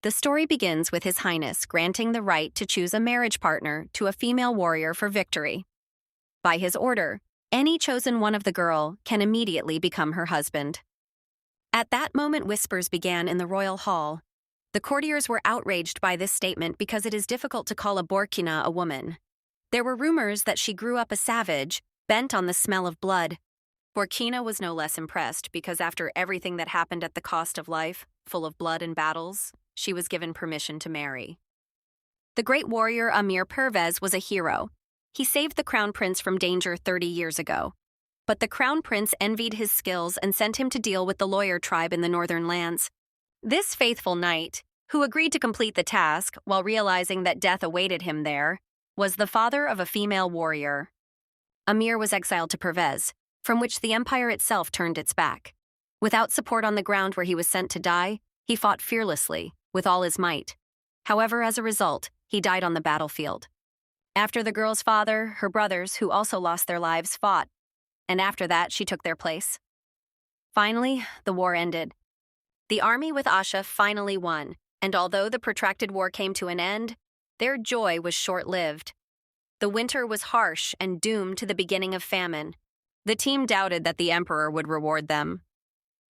The story begins with His Highness granting the right to choose a marriage partner to a female warrior for victory. By his order, any chosen one of the girl can immediately become her husband. At that moment, whispers began in the royal hall. The courtiers were outraged by this statement because it is difficult to call a Burkina a woman. There were rumors that she grew up a savage, bent on the smell of blood. Burkina was no less impressed because after everything that happened at the cost of life, full of blood and battles, she was given permission to marry. The great warrior Amir Perves was a hero. He saved the crown prince from danger 30 years ago. But the crown prince envied his skills and sent him to deal with the lawyer tribe in the northern lands. This faithful knight, who agreed to complete the task while realizing that death awaited him there, was the father of a female warrior. Amir was exiled to Perves, from which the empire itself turned its back. Without support on the ground where he was sent to die, he fought fearlessly, with all his might. However, as a result, he died on the battlefield. After the girl's father, her brothers, who also lost their lives, fought, and after that, she took their place. Finally, the war ended. The army with Asha finally won, and although the protracted war came to an end, their joy was short-lived. The winter was harsh and doomed to the beginning of famine. The team doubted that the emperor would reward them.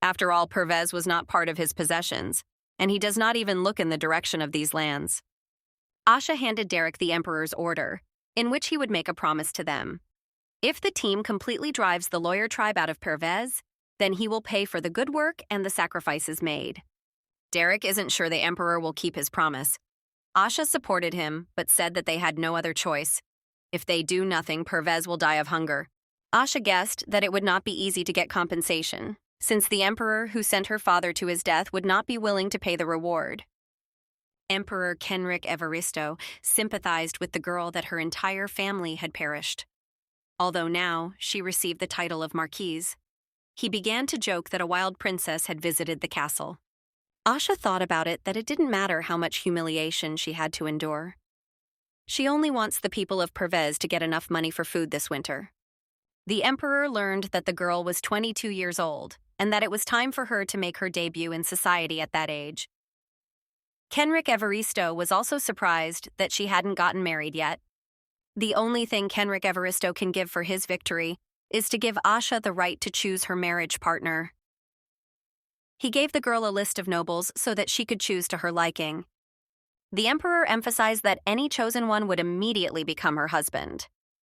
After all, Perves was not part of his possessions, and he does not even look in the direction of these lands. Asha handed Derek the emperor's order, in which he would make a promise to them. If the team completely drives the lawyer tribe out of Perves, then he will pay for the good work and the sacrifices made. Derek isn't sure the emperor will keep his promise. Asha supported him, but said that they had no other choice. If they do nothing, Perves will die of hunger. Asha guessed that it would not be easy to get compensation, since the emperor who sent her father to his death would not be willing to pay the reward. Emperor Kenric Evaristo sympathized with the girl that her entire family had perished. Although now she received the title of Marquise, he began to joke that a wild princess had visited the castle. Asha thought about it that it didn't matter how much humiliation she had to endure. She only wants the people of Perves to get enough money for food this winter. The emperor learned that the girl was 22 years old and that it was time for her to make her debut in society at that age. Kenric Evaristo was also surprised that she hadn't gotten married yet. The only thing Kenric Evaristo can give for his victory is to give Asha the right to choose her marriage partner. He gave the girl a list of nobles so that she could choose to her liking. The emperor emphasized that any chosen one would immediately become her husband.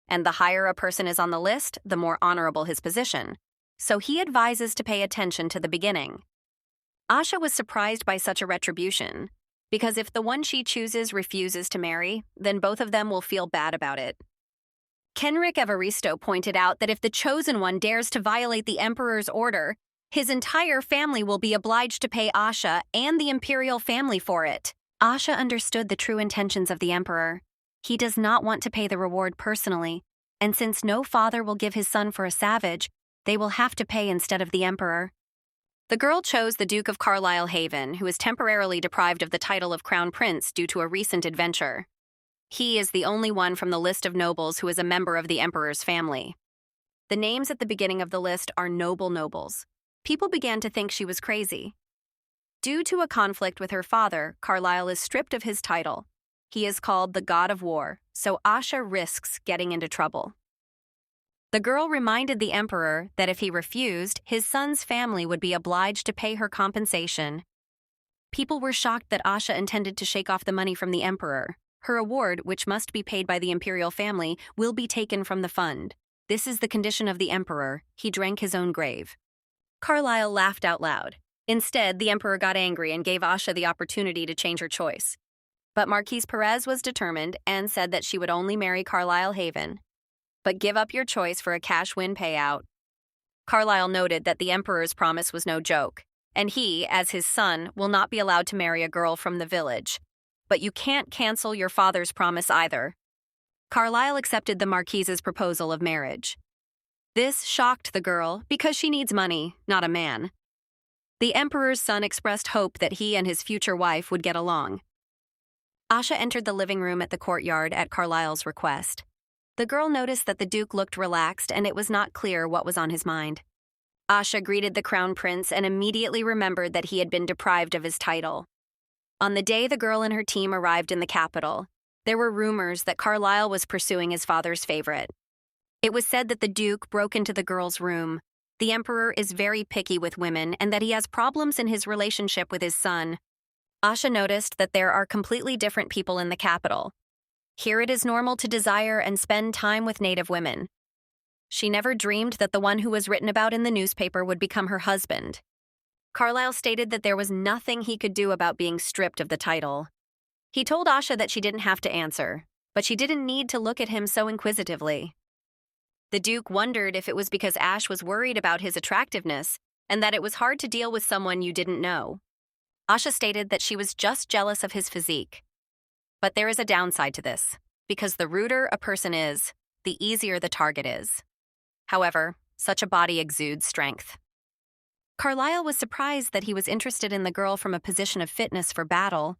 And the higher a person is on the list, the more honorable his position. So he advises to pay attention to the beginning. Asha was surprised by such a retribution, because if the one she chooses refuses to marry, then both of them will feel bad about it. Kenric Evaristo pointed out that if the chosen one dares to violate the emperor's order, his entire family will be obliged to pay Asha and the Imperial family for it. Asha understood the true intentions of the emperor. He does not want to pay the reward personally, and since no father will give his son for a savage, they will have to pay instead of the emperor. The girl chose the Duke of Carlisle Haven, who is temporarily deprived of the title of Crown Prince due to a recent adventure. He is the only one from the list of nobles who is a member of the emperor's family. The names at the beginning of the list are noble nobles. People began to think she was crazy. Due to a conflict with her father, Carlisle is stripped of his title. He is called the God of War, so Asha risks getting into trouble. The girl reminded the emperor that if he refused, his son's family would be obliged to pay her compensation. People were shocked that Asha intended to shake off the money from the emperor. Her award, which must be paid by the imperial family, will be taken from the fund. This is the condition of the emperor. He drank his own grave. Carlisle laughed out loud. Instead, the emperor got angry and gave Asha the opportunity to change her choice. But Marquise Perves was determined and said that she would only marry Carlisle Haven, but give up your choice for a cash win payout. Carlisle noted that the emperor's promise was no joke, and he, as his son, will not be allowed to marry a girl from the village. But you can't cancel your father's promise either. Carlisle accepted the Marquise's proposal of marriage. This shocked the girl because she needs money, not a man. The emperor's son expressed hope that he and his future wife would get along. Asha entered the living room at the courtyard at Carlisle's request. The girl noticed that the Duke looked relaxed and it was not clear what was on his mind. Asha greeted the crown prince and immediately remembered that he had been deprived of his title. On the day the girl and her team arrived in the capital, there were rumors that Carlyle was pursuing his father's favorite. It was said that the Duke broke into the girl's room. The Emperor is very picky with women and that he has problems in his relationship with his son. Asha noticed that there are completely different people in the capital. Here it is normal to desire and spend time with native women. She never dreamed that the one who was written about in the newspaper would become her husband. Carlyle stated that there was nothing he could do about being stripped of the title. He told Asha that she didn't have to answer, but she didn't need to look at him so inquisitively. The Duke wondered if it was because Ash was worried about his attractiveness and that it was hard to deal with someone you didn't know. Asha stated that she was just jealous of his physique. But there is a downside to this, because the ruder a person is, the easier the target is. However, such a body exudes strength. Carlyle was surprised that he was interested in the girl from a position of fitness for battle.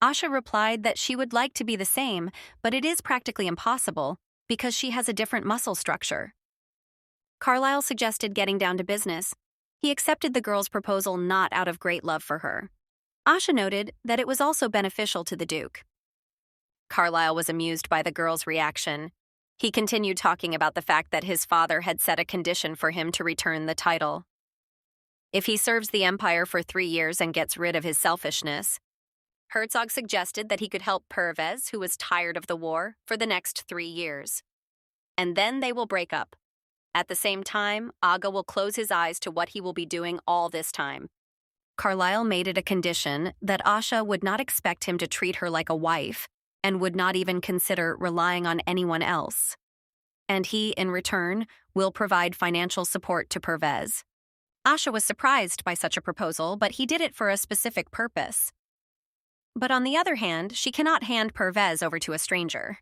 Asha replied that she would like to be the same, but it is practically impossible because she has a different muscle structure. Carlyle suggested getting down to business. He accepted the girl's proposal not out of great love for her. Asha noted that it was also beneficial to the Duke. Carlyle was amused by the girl's reaction. He continued talking about the fact that his father had set a condition for him to return the title. If he serves the Empire for 3 years and gets rid of his selfishness, Herzog suggested that he could help Perves, who was tired of the war, for the next 3 years. And then they will break up. At the same time, Aga will close his eyes to what he will be doing all this time. Carlyle made it a condition that Asha would not expect him to treat her like a wife and would not even consider relying on anyone else. And he, in return, will provide financial support to Perves. Asha was surprised by such a proposal, but he did it for a specific purpose. But on the other hand, she cannot hand Perves over to a stranger.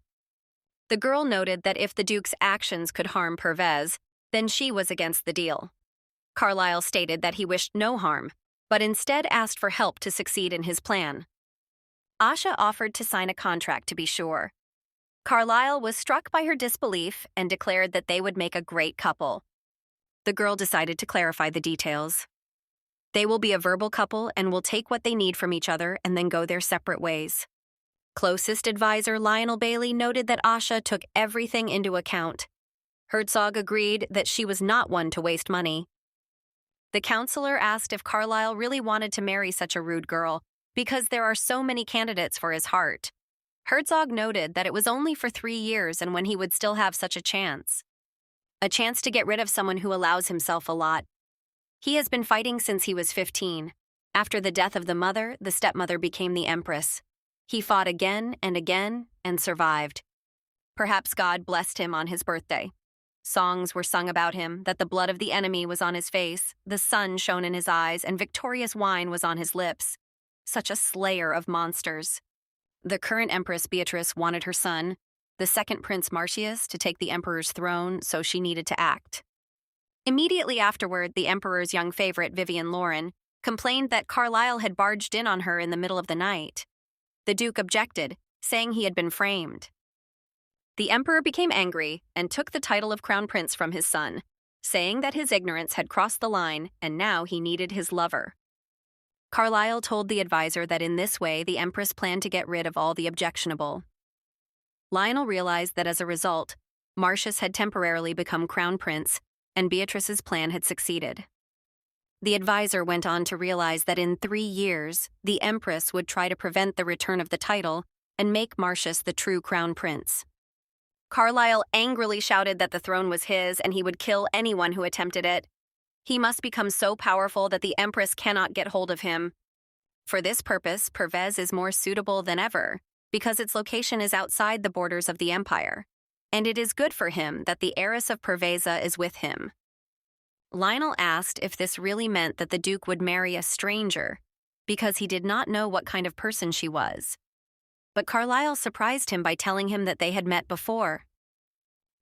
The girl noted that if the Duke's actions could harm Perves, then she was against the deal. Carlyle stated that he wished no harm, but instead asked for help to succeed in his plan. Asha offered to sign a contract to be sure. Carlyle was struck by her disbelief and declared that they would make a great couple. The girl decided to clarify the details. They will be a verbal couple and will take what they need from each other and then go their separate ways. Closest advisor Lionel Bailey noted that Asha took everything into account. Herzog agreed that she was not one to waste money. The counselor asked if Carlyle really wanted to marry such a rude girl because there are so many candidates for his heart. Herzog noted that it was only for 3 years and when he would still have such a chance. A chance to get rid of someone who allows himself a lot. He has been fighting since he was 15. After the death of the mother, the stepmother became the empress. He fought again and survived. Perhaps God blessed him on his birthday. Songs were sung about him, that the blood of the enemy was on his face, the sun shone in his eyes, and victorious wine was on his lips. Such a slayer of monsters. The current Empress Beatrice wanted her son, the second Prince Marcius, to take the emperor's throne, so she needed to act. Immediately afterward, the emperor's young favorite, Vivian Lauren, complained that Carlyle had barged in on her in the middle of the night. The Duke objected, saying he had been framed. The emperor became angry and took the title of crown prince from his son, saying that his ignorance had crossed the line and now he needed his lover. Carlyle told the advisor that in this way the empress planned to get rid of all the objectionable. Lionel realized that as a result, Marcius had temporarily become crown prince and Beatrice's plan had succeeded. The advisor went on to realize that in 3 years, the empress would try to prevent the return of the title and make Marcius the true crown prince. Carlyle angrily shouted that the throne was his and he would kill anyone who attempted it. He must become so powerful that the empress cannot get hold of him. For this purpose, Perves is more suitable than ever, because its location is outside the borders of the empire, and it is good for him that the heiress of Perveza is with him. Lionel asked if this really meant that the Duke would marry a stranger, because he did not know what kind of person she was. But Carlyle surprised him by telling him that they had met before.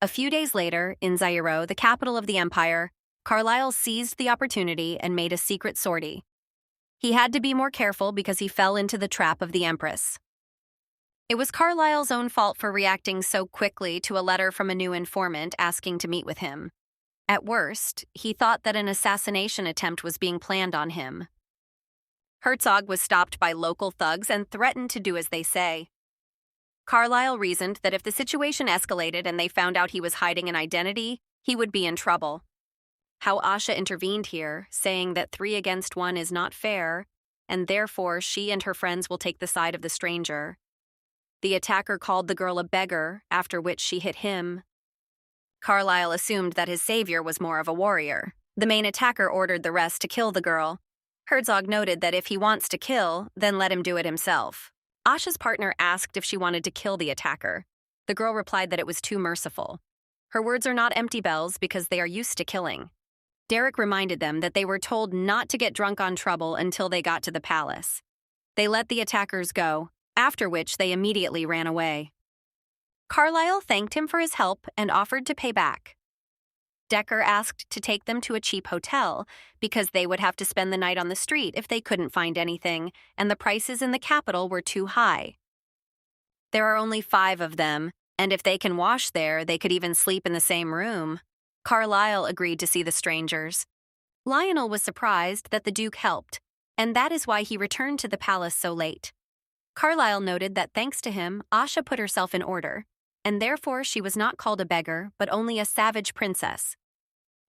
A few days later, in Zairo, the capital of the empire, Carlyle seized the opportunity and made a secret sortie. He had to be more careful because he fell into the trap of the empress. It was Carlyle's own fault for reacting so quickly to a letter from a new informant asking to meet with him. At worst, he thought that an assassination attempt was being planned on him. Herzog was stopped by local thugs and threatened to do as they say. Carlyle reasoned that if the situation escalated and they found out he was hiding an identity, he would be in trouble. How Asha intervened here, saying that 3 against 1 is not fair, and therefore she and her friends will take the side of the stranger. The attacker called the girl a beggar, after which she hit him. Carlyle assumed that his savior was more of a warrior. The main attacker ordered the rest to kill the girl. Herzog noted that if he wants to kill, then let him do it himself. Asha's partner asked if she wanted to kill the attacker. The girl replied that it was too merciful. Her words are not empty bells because they are used to killing. Derek reminded them that they were told not to get drunk on trouble until they got to the palace. They let the attackers go, after which they immediately ran away. Carlyle thanked him for his help and offered to pay back. Decker asked to take them to a cheap hotel because they would have to spend the night on the street if they couldn't find anything, and the prices in the capital were too high. There are only 5 of them, and if they can wash there, they could even sleep in the same room. Carlyle agreed to see the strangers. Lionel was surprised that the Duke helped, and that is why he returned to the palace so late. Carlyle noted that thanks to him, Asha put herself in order, and therefore she was not called a beggar, but only a savage princess.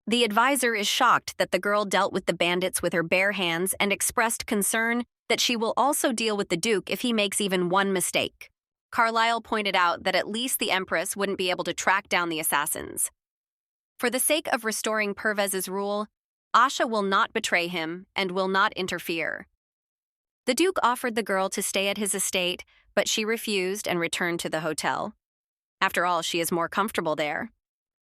The advisor is shocked that the girl dealt with the bandits with her bare hands and expressed concern that she will also deal with the Duke if he makes even one mistake. Carlyle pointed out that at least the Empress wouldn't be able to track down the assassins. For the sake of restoring Perves's rule, Asha will not betray him and will not interfere. The Duke offered the girl to stay at his estate, but she refused and returned to the hotel. After all, she is more comfortable there.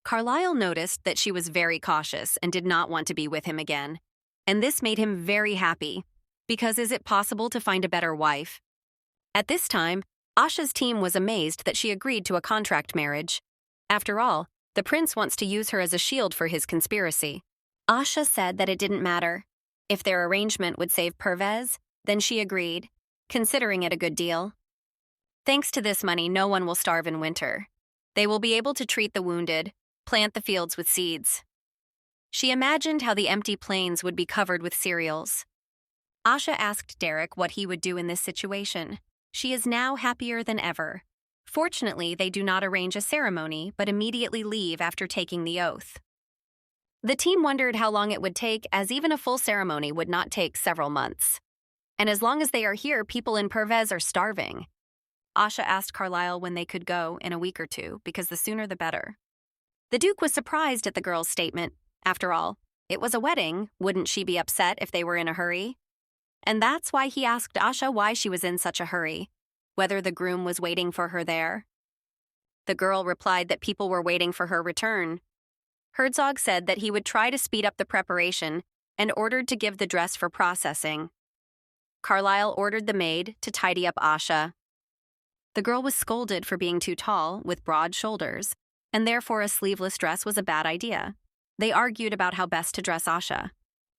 Carlyle noticed that she was very cautious and did not want to be with him again. And this made him very happy, because is it possible to find a better wife? At this time, Asha's team was amazed that she agreed to a contract marriage. After all, the prince wants to use her as a shield for his conspiracy. Asha said that it didn't matter. If their arrangement would save Perves, then she agreed, considering it a good deal. Thanks to this money, no one will starve in winter. They will be able to treat the wounded, plant the fields with seeds. She imagined how the empty plains would be covered with cereals. Asha asked Derek what he would do in this situation. She is now happier than ever. Fortunately, they do not arrange a ceremony, but immediately leave after taking the oath. The team wondered how long it would take, as even a full ceremony would not take several months. And as long as they are here, people in Perves are starving. Asha asked Carlyle when they could go in a week or 2, because the sooner the better. The Duke was surprised at the girl's statement. After all, it was a wedding. Wouldn't she be upset if they were in a hurry? And that's why he asked Asha why she was in such a hurry, whether the groom was waiting for her there. The girl replied that people were waiting for her return. Herzog said that he would try to speed up the preparation and ordered to give the dress for processing. Carlyle ordered the maid to tidy up Asha. The girl was scolded for being too tall, with broad shoulders, and therefore a sleeveless dress was a bad idea. They argued about how best to dress Asha.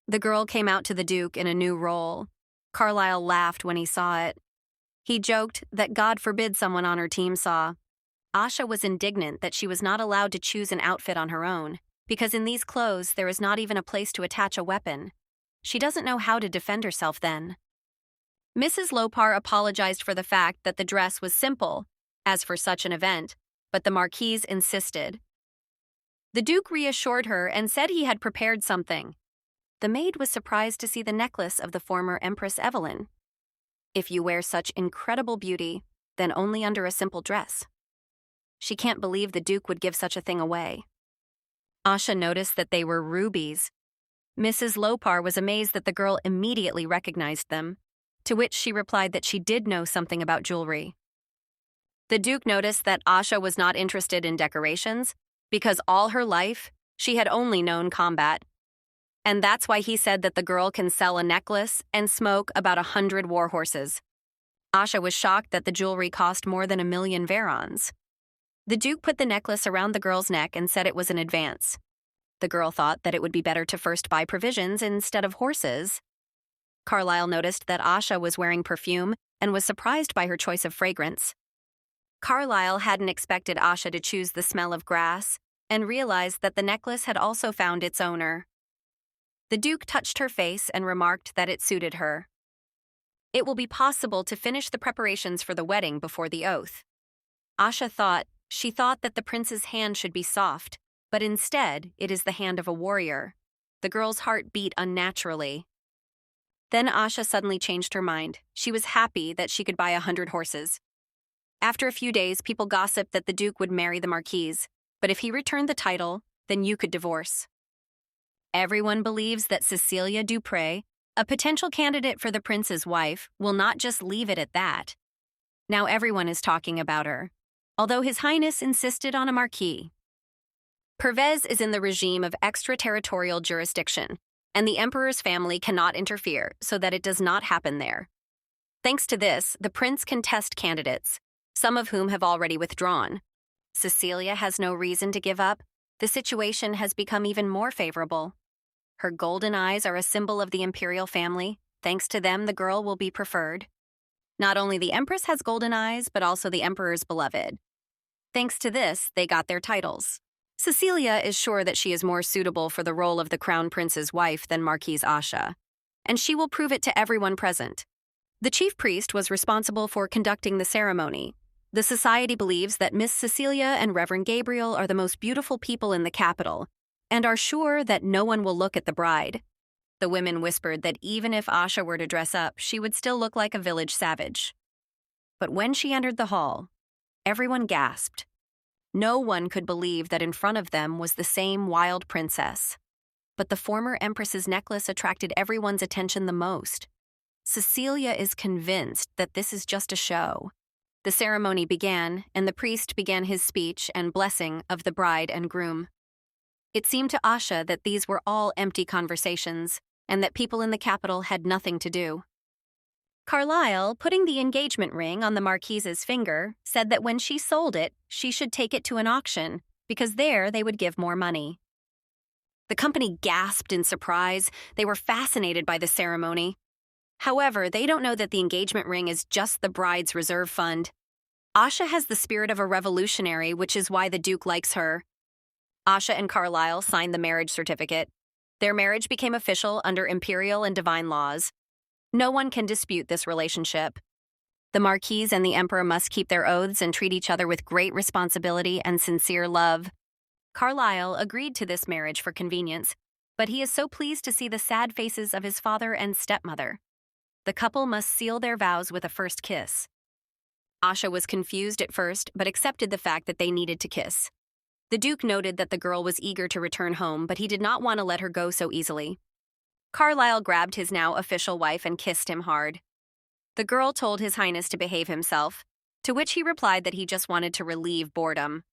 The girl came out to the Duke in a new role. Carlyle laughed when he saw it. He joked that God forbid someone on her team saw. Asha was indignant that she was not allowed to choose an outfit on her own, because in these clothes there is not even a place to attach a weapon. She doesn't know how to defend herself then. Mrs. Lopar apologized for the fact that the dress was simple, as for such an event, but the Marquise insisted. The Duke reassured her and said he had prepared something. The maid was surprised to see the necklace of the former Empress Evelyn. If you wear such incredible beauty, then only under a simple dress. She can't believe the Duke would give such a thing away. Asha noticed that they were rubies. Mrs. Lopar was amazed that the girl immediately recognized them, to which she replied that she did know something about jewelry. The Duke noticed that Asha was not interested in decorations because all her life she had only known combat. And that's why he said that the girl can sell a necklace and smoke about 100 war horses. Asha was shocked that the jewelry cost more than 1,000,000 verons. The Duke put the necklace around the girl's neck and said it was an advance. The girl thought that it would be better to first buy provisions instead of horses. Carlyle noticed that Asha was wearing perfume and was surprised by her choice of fragrance. Carlyle hadn't expected Asha to choose the smell of grass and realized that the necklace had also found its owner. The Duke touched her face and remarked that it suited her. It will be possible to finish the preparations for the wedding before the oath. Asha thought that the prince's hand should be soft, but instead it is the hand of a warrior. The girl's heart beat unnaturally. Then Asha suddenly changed her mind. She was happy that she could buy 100 horses. After a few days, people gossiped that the Duke would marry the Marquise, but if he returned the title, then you could divorce. Everyone believes that Cecilia Dupre, a potential candidate for the prince's wife, will not just leave it at that. Now everyone is talking about her, although His Highness insisted on a marquis. Perves is in the regime of extraterritorial jurisdiction, and the emperor's family cannot interfere so that it does not happen there. Thanks to this, the prince can test candidates, some of whom have already withdrawn. Cecilia has no reason to give up. The situation has become even more favorable. Her golden eyes are a symbol of the imperial family. Thanks to them, the girl will be preferred. Not only the empress has golden eyes, but also the emperor's beloved. Thanks to this, they got their titles. Cecilia is sure that she is more suitable for the role of the crown prince's wife than Marquise Asha, and she will prove it to everyone present. The chief priest was responsible for conducting the ceremony. The society believes that Miss Cecilia and Reverend Gabriel are the most beautiful people in the capital, and are sure that no one will look at the bride. The women whispered that even if Asha were to dress up, she would still look like a village savage. But when she entered the hall, everyone gasped. No one could believe that in front of them was the same wild princess. But the former empress's necklace attracted everyone's attention the most. Cecilia is convinced that this is just a show. The ceremony began, and the priest began his speech and blessing of the bride and groom. It seemed to Asha that these were all empty conversations, and that people in the capital had nothing to do. Carlyle, putting the engagement ring on the Marquise's finger, said that when she sold it, she should take it to an auction, because there they would give more money. The company gasped in surprise. They were fascinated by the ceremony. However, they don't know that the engagement ring is just the bride's reserve fund. Asha has the spirit of a revolutionary, which is why the Duke likes her. Asha and Carlyle signed the marriage certificate. Their marriage became official under imperial and divine laws. No one can dispute this relationship. The Marquise and the Emperor must keep their oaths and treat each other with great responsibility and sincere love. Carlyle agreed to this marriage for convenience, but he is so pleased to see the sad faces of his father and stepmother. The couple must seal their vows with a first kiss. Asha was confused at first, but accepted the fact that they needed to kiss. The Duke noted that the girl was eager to return home, but he did not want to let her go so easily. Carlyle grabbed his now official wife and kissed him hard. The girl told His Highness to behave himself, to which he replied that he just wanted to relieve boredom.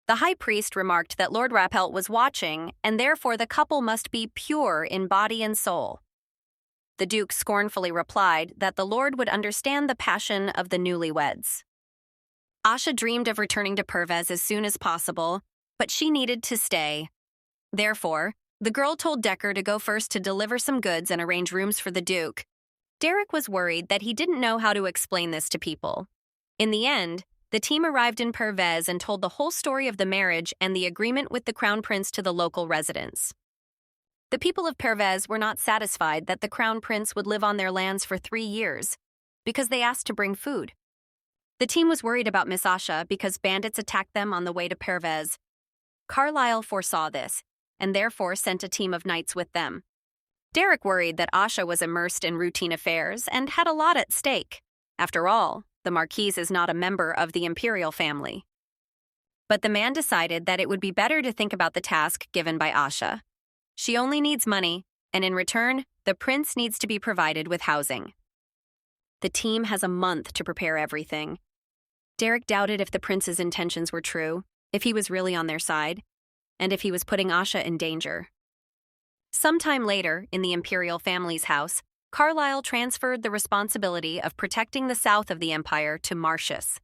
The high priest remarked that Lord Rappelt was watching, and therefore the couple must be pure in body and soul. The Duke scornfully replied that the Lord would understand the passion of the newlyweds. Asha dreamed of returning to Perves as soon as possible, but she needed to stay. Therefore, the girl told Decker to go first to deliver some goods and arrange rooms for the Duke. Derek was worried that he didn't know how to explain this to people. In the end, the team arrived in Perves and told the whole story of the marriage and the agreement with the Crown Prince to the local residents. The people of Perves were not satisfied that the Crown Prince would live on their lands for 3 years, because they asked to bring food. The team was worried about Miss Asha because bandits attacked them on the way to Perves. Carlyle foresaw this, and therefore sent a team of knights with them. Derek worried that Asha was immersed in routine affairs and had a lot at stake. After all, the Marquise is not a member of the Imperial family. But the man decided that it would be better to think about the task given by Asha. She only needs money, and in return, the prince needs to be provided with housing. The team has a month to prepare everything. Derek doubted if the prince's intentions were true, if he was really on their side, and if he was putting Asha in danger. Sometime later, in the Imperial family's house, Carlyle transferred the responsibility of protecting the south of the empire to Marcius.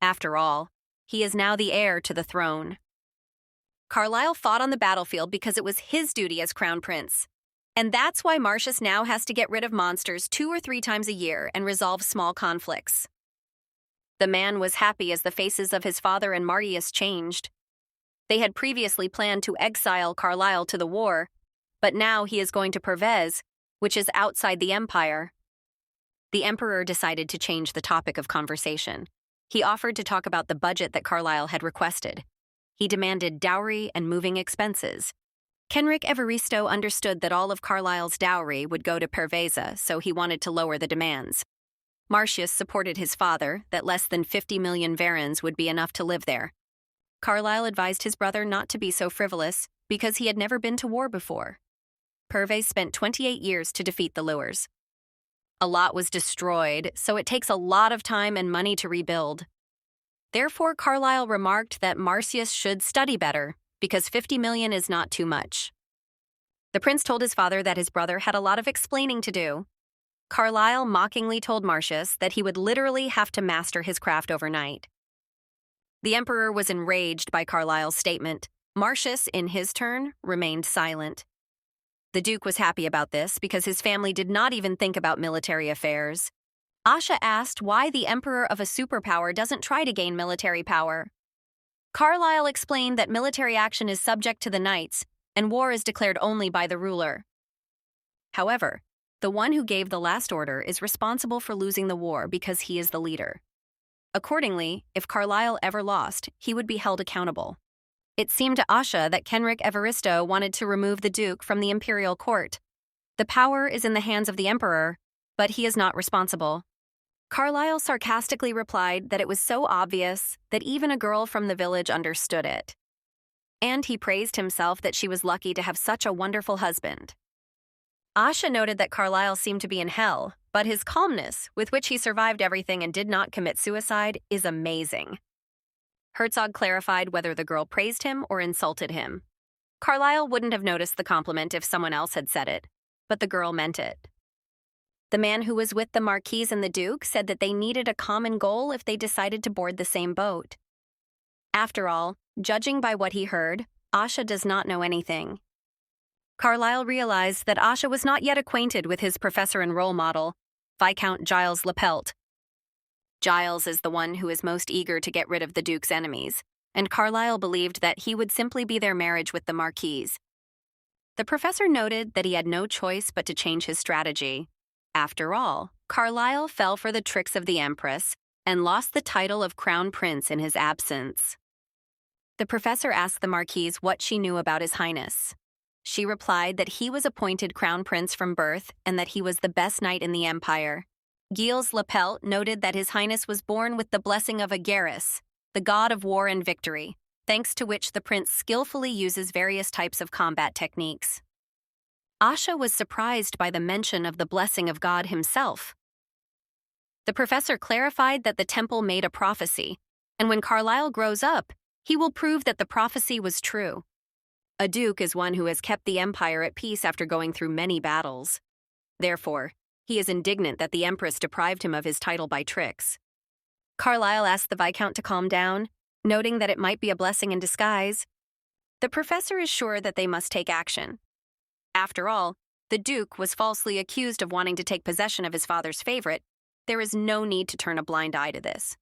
After all, he is now the heir to the throne. Carlyle fought on the battlefield because it was his duty as crown prince. And that's why Marcius now has to get rid of monsters 2 or 3 times a year and resolve small conflicts. The man was happy as the faces of his father and Marius changed. They had previously planned to exile Carlyle to the war, but now he is going to Perves, which is outside the empire. The emperor decided to change the topic of conversation. He offered to talk about the budget that Carlyle had requested. He demanded dowry and moving expenses. Kenric Evaristo understood that all of Carlyle's dowry would go to Perves, so he wanted to lower the demands. Marcius supported his father that less than 50 million varins would be enough to live there. Carlyle advised his brother not to be so frivolous because he had never been to war before. Perves spent 28 years to defeat the Lures. A lot was destroyed, so it takes a lot of time and money to rebuild. Therefore, Carlyle remarked that Marcius should study better, because 50 million is not too much. The prince told his father that his brother had a lot of explaining to do. Carlyle mockingly told Marcius that he would literally have to master his craft overnight. The emperor was enraged by Carlyle's statement. Marcius, in his turn, remained silent. The duke was happy about this because his family did not even think about military affairs. Asha asked why the emperor of a superpower doesn't try to gain military power. Carlyle explained that military action is subject to the knights, and war is declared only by the ruler. However, the one who gave the last order is responsible for losing the war because he is the leader. Accordingly, if Carlyle ever lost, he would be held accountable. It seemed to Asha that Kenric Evaristo wanted to remove the duke from the imperial court. The power is in the hands of the emperor, but he is not responsible. Carlyle sarcastically replied that it was so obvious that even a girl from the village understood it. And he praised himself that she was lucky to have such a wonderful husband. Asha noted that Carlyle seemed to be in hell, but his calmness, with which he survived everything and did not commit suicide, is amazing. Herzog clarified whether the girl praised him or insulted him. Carlyle wouldn't have noticed the compliment if someone else had said it, but the girl meant it. The man who was with the Marquise and the Duke said that they needed a common goal if they decided to board the same boat. After all, judging by what he heard, Asha does not know anything. Carlyle realized that Asha was not yet acquainted with his professor and role model, Viscount Giles Lepelt. Giles is the one who is most eager to get rid of the Duke's enemies, and Carlyle believed that he would simply be their marriage with the Marquise. The professor noted that he had no choice but to change his strategy. After all, Carlyle fell for the tricks of the Empress and lost the title of Crown Prince in his absence. The professor asked the Marquise what she knew about His Highness. She replied that he was appointed Crown Prince from birth and that he was the best knight in the Empire. Gilles Lepelt noted that His Highness was born with the blessing of Agarus, the god of war and victory, thanks to which the prince skillfully uses various types of combat techniques. Asha was surprised by the mention of the blessing of God himself. The professor clarified that the temple made a prophecy, and when Carlyle grows up, he will prove that the prophecy was true. A duke is one who has kept the empire at peace after going through many battles. Therefore, he is indignant that the Empress deprived him of his title by tricks. Carlyle asked the Viscount to calm down, noting that it might be a blessing in disguise. The professor is sure that they must take action. After all, the Duke was falsely accused of wanting to take possession of his father's favorite. There is no need to turn a blind eye to this.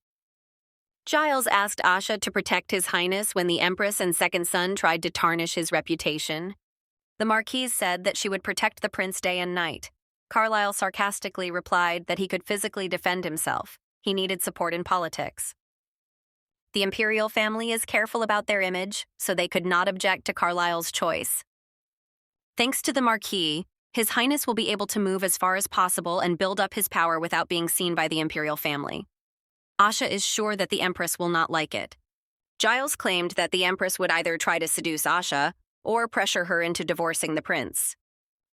Giles asked Asha to protect His Highness when the Empress and second son tried to tarnish his reputation. The Marquise said that she would protect the prince day and night. Carlyle sarcastically replied that he could physically defend himself. He needed support in politics. The Imperial family is careful about their image, so they could not object to Carlyle's choice. Thanks to the Marquis, His Highness will be able to move as far as possible and build up his power without being seen by the Imperial family. Asha is sure that the Empress will not like it. Giles claimed that the Empress would either try to seduce Asha or pressure her into divorcing the prince.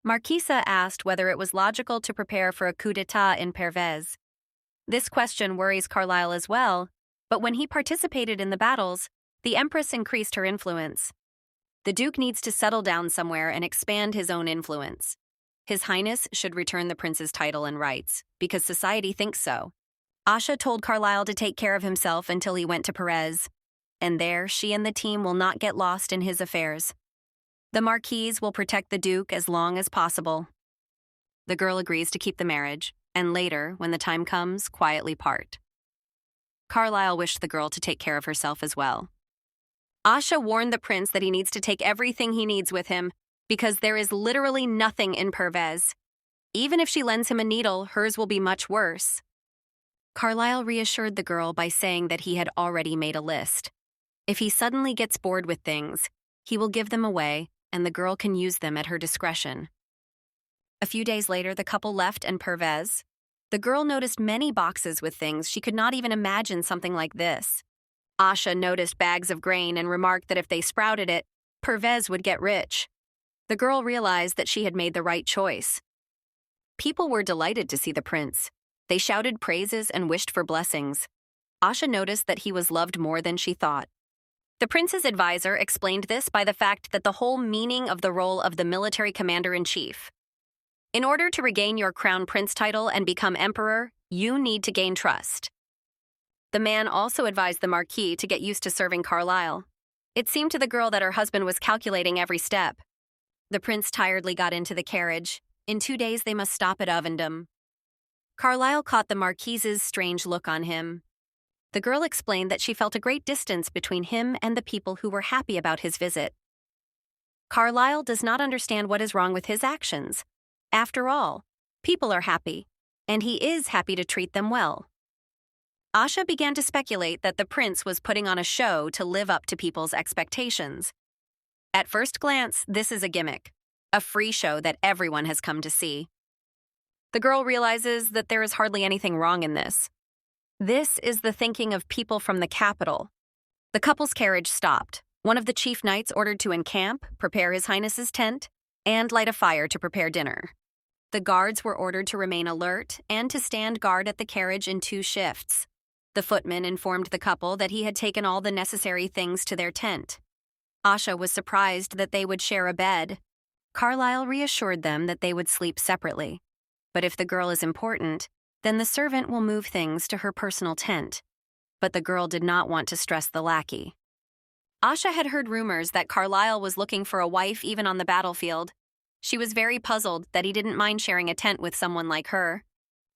Marquisa asked whether it was logical to prepare for a coup d'etat in Perves. This question worries Carlyle as well, but when he participated in the battles, the Empress increased her influence. The Duke needs to settle down somewhere and expand his own influence. His Highness should return the prince's title and rights, because society thinks so. Asha told Carlyle to take care of himself until he went to Perez, and there she and the team will not get lost in his affairs. The Marquise will protect the Duke as long as possible. The girl agrees to keep the marriage, and later, when the time comes, quietly part. Carlyle wished the girl to take care of herself as well. Asha warned the prince that he needs to take everything he needs with him, because there is literally nothing in Perves. Even if she lends him a needle, hers will be much worse. Carlyle reassured the girl by saying that he had already made a list. If he suddenly gets bored with things, he will give them away, and the girl can use them at her discretion. A few days later, the couple left and Perves. The girl noticed many boxes with things she could not even imagine something like this. Asha noticed bags of grain and remarked that if they sprouted it, Perves would get rich. The girl realized that she had made the right choice. People were delighted to see the prince. They shouted praises and wished for blessings. Asha noticed that he was loved more than she thought. The prince's advisor explained this by the fact that the whole meaning of the role of the military commander-in-chief. In order to regain your crown prince title and become emperor, you need to gain trust. The man also advised the Marquis to get used to serving Carlyle. It seemed to the girl that her husband was calculating every step. The prince tiredly got into the carriage. In 2 days they must stop at Ovendom. Carlyle caught the Marquis's strange look on him. The girl explained that she felt a great distance between him and the people who were happy about his visit. Carlyle does not understand what is wrong with his actions. After all, people are happy, and he is happy to treat them well. Asha began to speculate that the prince was putting on a show to live up to people's expectations. At first glance, this is a gimmick, a free show that everyone has come to see. The girl realizes that there is hardly anything wrong in this. This is the thinking of people from the capital. The couple's carriage stopped. One of the chief knights ordered to encamp, prepare His Highness's tent, and light a fire to prepare dinner. The guards were ordered to remain alert and to stand guard at the carriage in 2 shifts. The footman informed the couple that he had taken all the necessary things to their tent. Asha was surprised that they would share a bed. Carlyle reassured them that they would sleep separately. But if the girl is important, then the servant will move things to her personal tent. But the girl did not want to stress the lackey. Asha had heard rumors that Carlyle was looking for a wife even on the battlefield. She was very puzzled that he didn't mind sharing a tent with someone like her.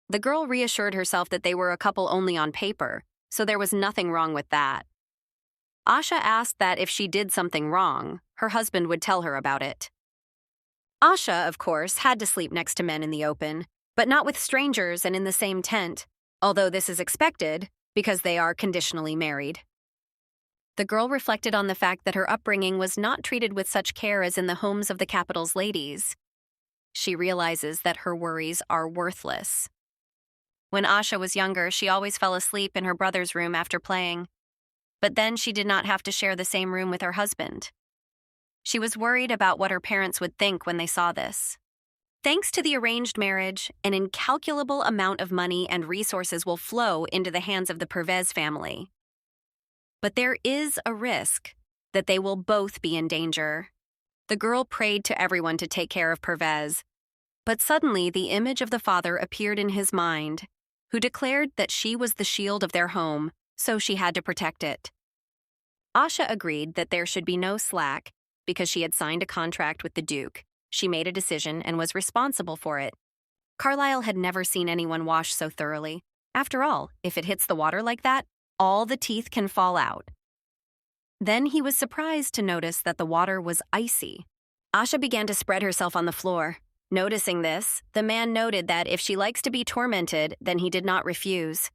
The girl reassured herself that they were a couple only on paper, so there was nothing wrong with that. Asha asked that if she did something wrong, her husband would tell her about it. Asha, of course, had to sleep next to men in the open, but not with strangers and in the same tent, although this is expected because they are conditionally married. The girl reflected on the fact that her upbringing was not treated with such care as in the homes of the capital's ladies. She realizes that her worries are worthless. When Asha was younger, she always fell asleep in her brother's room after playing. But then she did not have to share the same room with her husband. She was worried about what her parents would think when they saw this. Thanks to the arranged marriage, an incalculable amount of money and resources will flow into the hands of the Perves family. But there is a risk that they will both be in danger. The girl prayed to everyone to take care of Perves, but suddenly the image of the father appeared in his mind, who declared that she was the shield of their home, so she had to protect it. Asha agreed that there should be no slack because she had signed a contract with the Duke. She made a decision and was responsible for it. Carlyle had never seen anyone wash so thoroughly. After all, if it hits the water like that, all the teeth can fall out. Then he was surprised to notice that the water was icy. Asha began to spread herself on the floor. Noticing this, the man noted that if she likes to be tormented, then he did not refuse.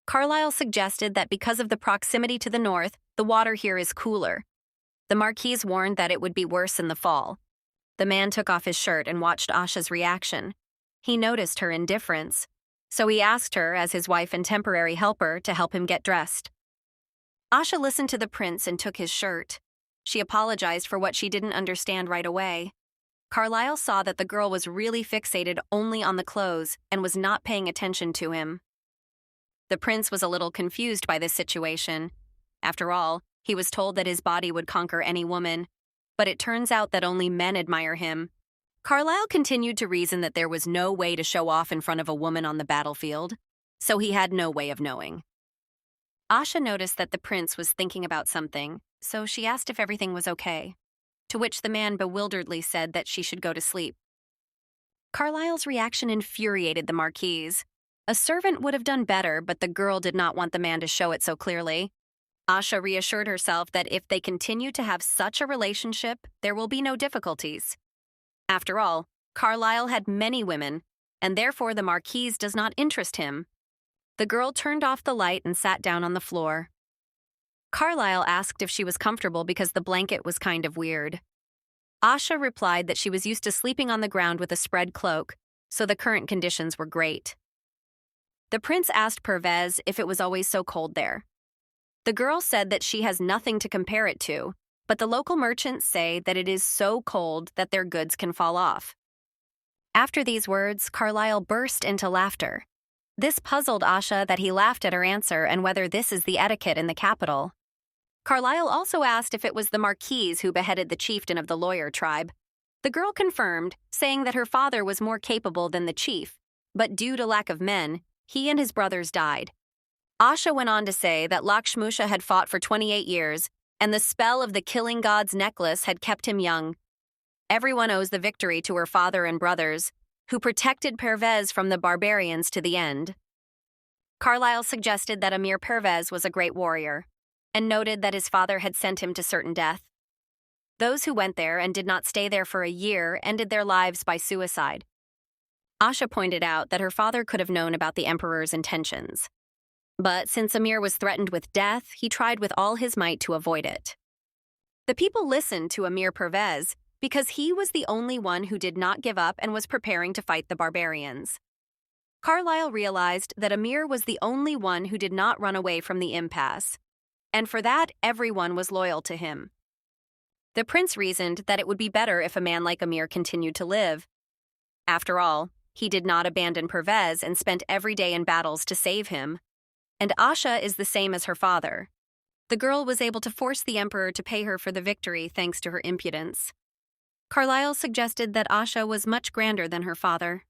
Carlyle suggested that because of the proximity to the north, the water here is cooler. The Marquis warned that it would be worse in the fall. The man took off his shirt and watched Asha's reaction. He noticed her indifference, so he asked her, as his wife and temporary helper, to help him get dressed. Asha listened to the prince and took his shirt. She apologized for what she didn't understand right away. Carlyle saw that the girl was really fixated only on the clothes and was not paying attention to him. The prince was a little confused by this situation. After all, he was told that his body would conquer any woman, but it turns out that only men admire him. Carlyle continued to reason that there was no way to show off in front of a woman on the battlefield, so he had no way of knowing. Asha noticed that the prince was thinking about something, so she asked if everything was okay, to which the man bewilderedly said that she should go to sleep. Carlyle's reaction infuriated the Marquis. A servant would have done better, but the girl did not want the man to show it so clearly. Asha reassured herself that if they continue to have such a relationship, there will be no difficulties. After all, Carlyle had many women, and therefore the marquise does not interest him. The girl turned off the light and sat down on the floor. Carlyle asked if she was comfortable because the blanket was kind of weird. Asha replied that she was used to sleeping on the ground with a spread cloak, so the current conditions were great. The prince asked Perves if it was always so cold there. The girl said that she has nothing to compare it to, but the local merchants say that it is so cold that their goods can fall off. After these words, Carlyle burst into laughter. This puzzled Asha that he laughed at her answer and whether this is the etiquette in the capital. Carlyle also asked if it was the marquise who beheaded the chieftain of the lawyer tribe. The girl confirmed, saying that her father was more capable than the chief, but due to lack of men, he and his brothers died. Asha went on to say that Lakshmusha had fought for 28 years, and the spell of the killing god's necklace had kept him young. Everyone owes the victory to her father and brothers, who protected Perves from the barbarians to the end. Carlyle suggested that Amir Perves was a great warrior, and noted that his father had sent him to certain death. Those who went there and did not stay there for a year ended their lives by suicide. Asha pointed out that her father could have known about the emperor's intentions. But since Amir was threatened with death, he tried with all his might to avoid it. The people listened to Amir Perves because he was the only one who did not give up and was preparing to fight the barbarians. Carlyle realized that Amir was the only one who did not run away from the impasse, and for that everyone was loyal to him. The prince reasoned that it would be better if a man like Amir continued to live. After all, he did not abandon Perves and spent every day in battles to save him. And Asha is the same as her father. The girl was able to force the emperor to pay her for the victory thanks to her impudence. Carlyle suggested that Asha was much grander than her father.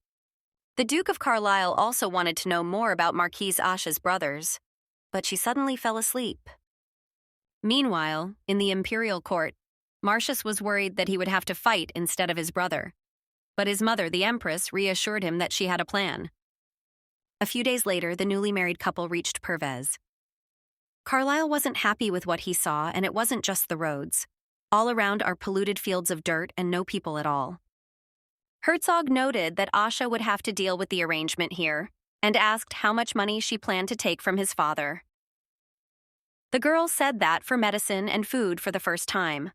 The Duke of Carlisle also wanted to know more about Marquise Asha's brothers, but she suddenly fell asleep. Meanwhile, in the Imperial court, Marcius was worried that he would have to fight instead of his brother, but his mother, the Empress, reassured him that she had a plan. A few days later, the newly married couple reached Perves. Carlyle wasn't happy with what he saw, and it wasn't just the roads. All around are polluted fields of dirt and no people at all. Herzog noted that Asha would have to deal with the arrangement here, and asked how much money she planned to take from his father. The girl said that for medicine and food for the first time.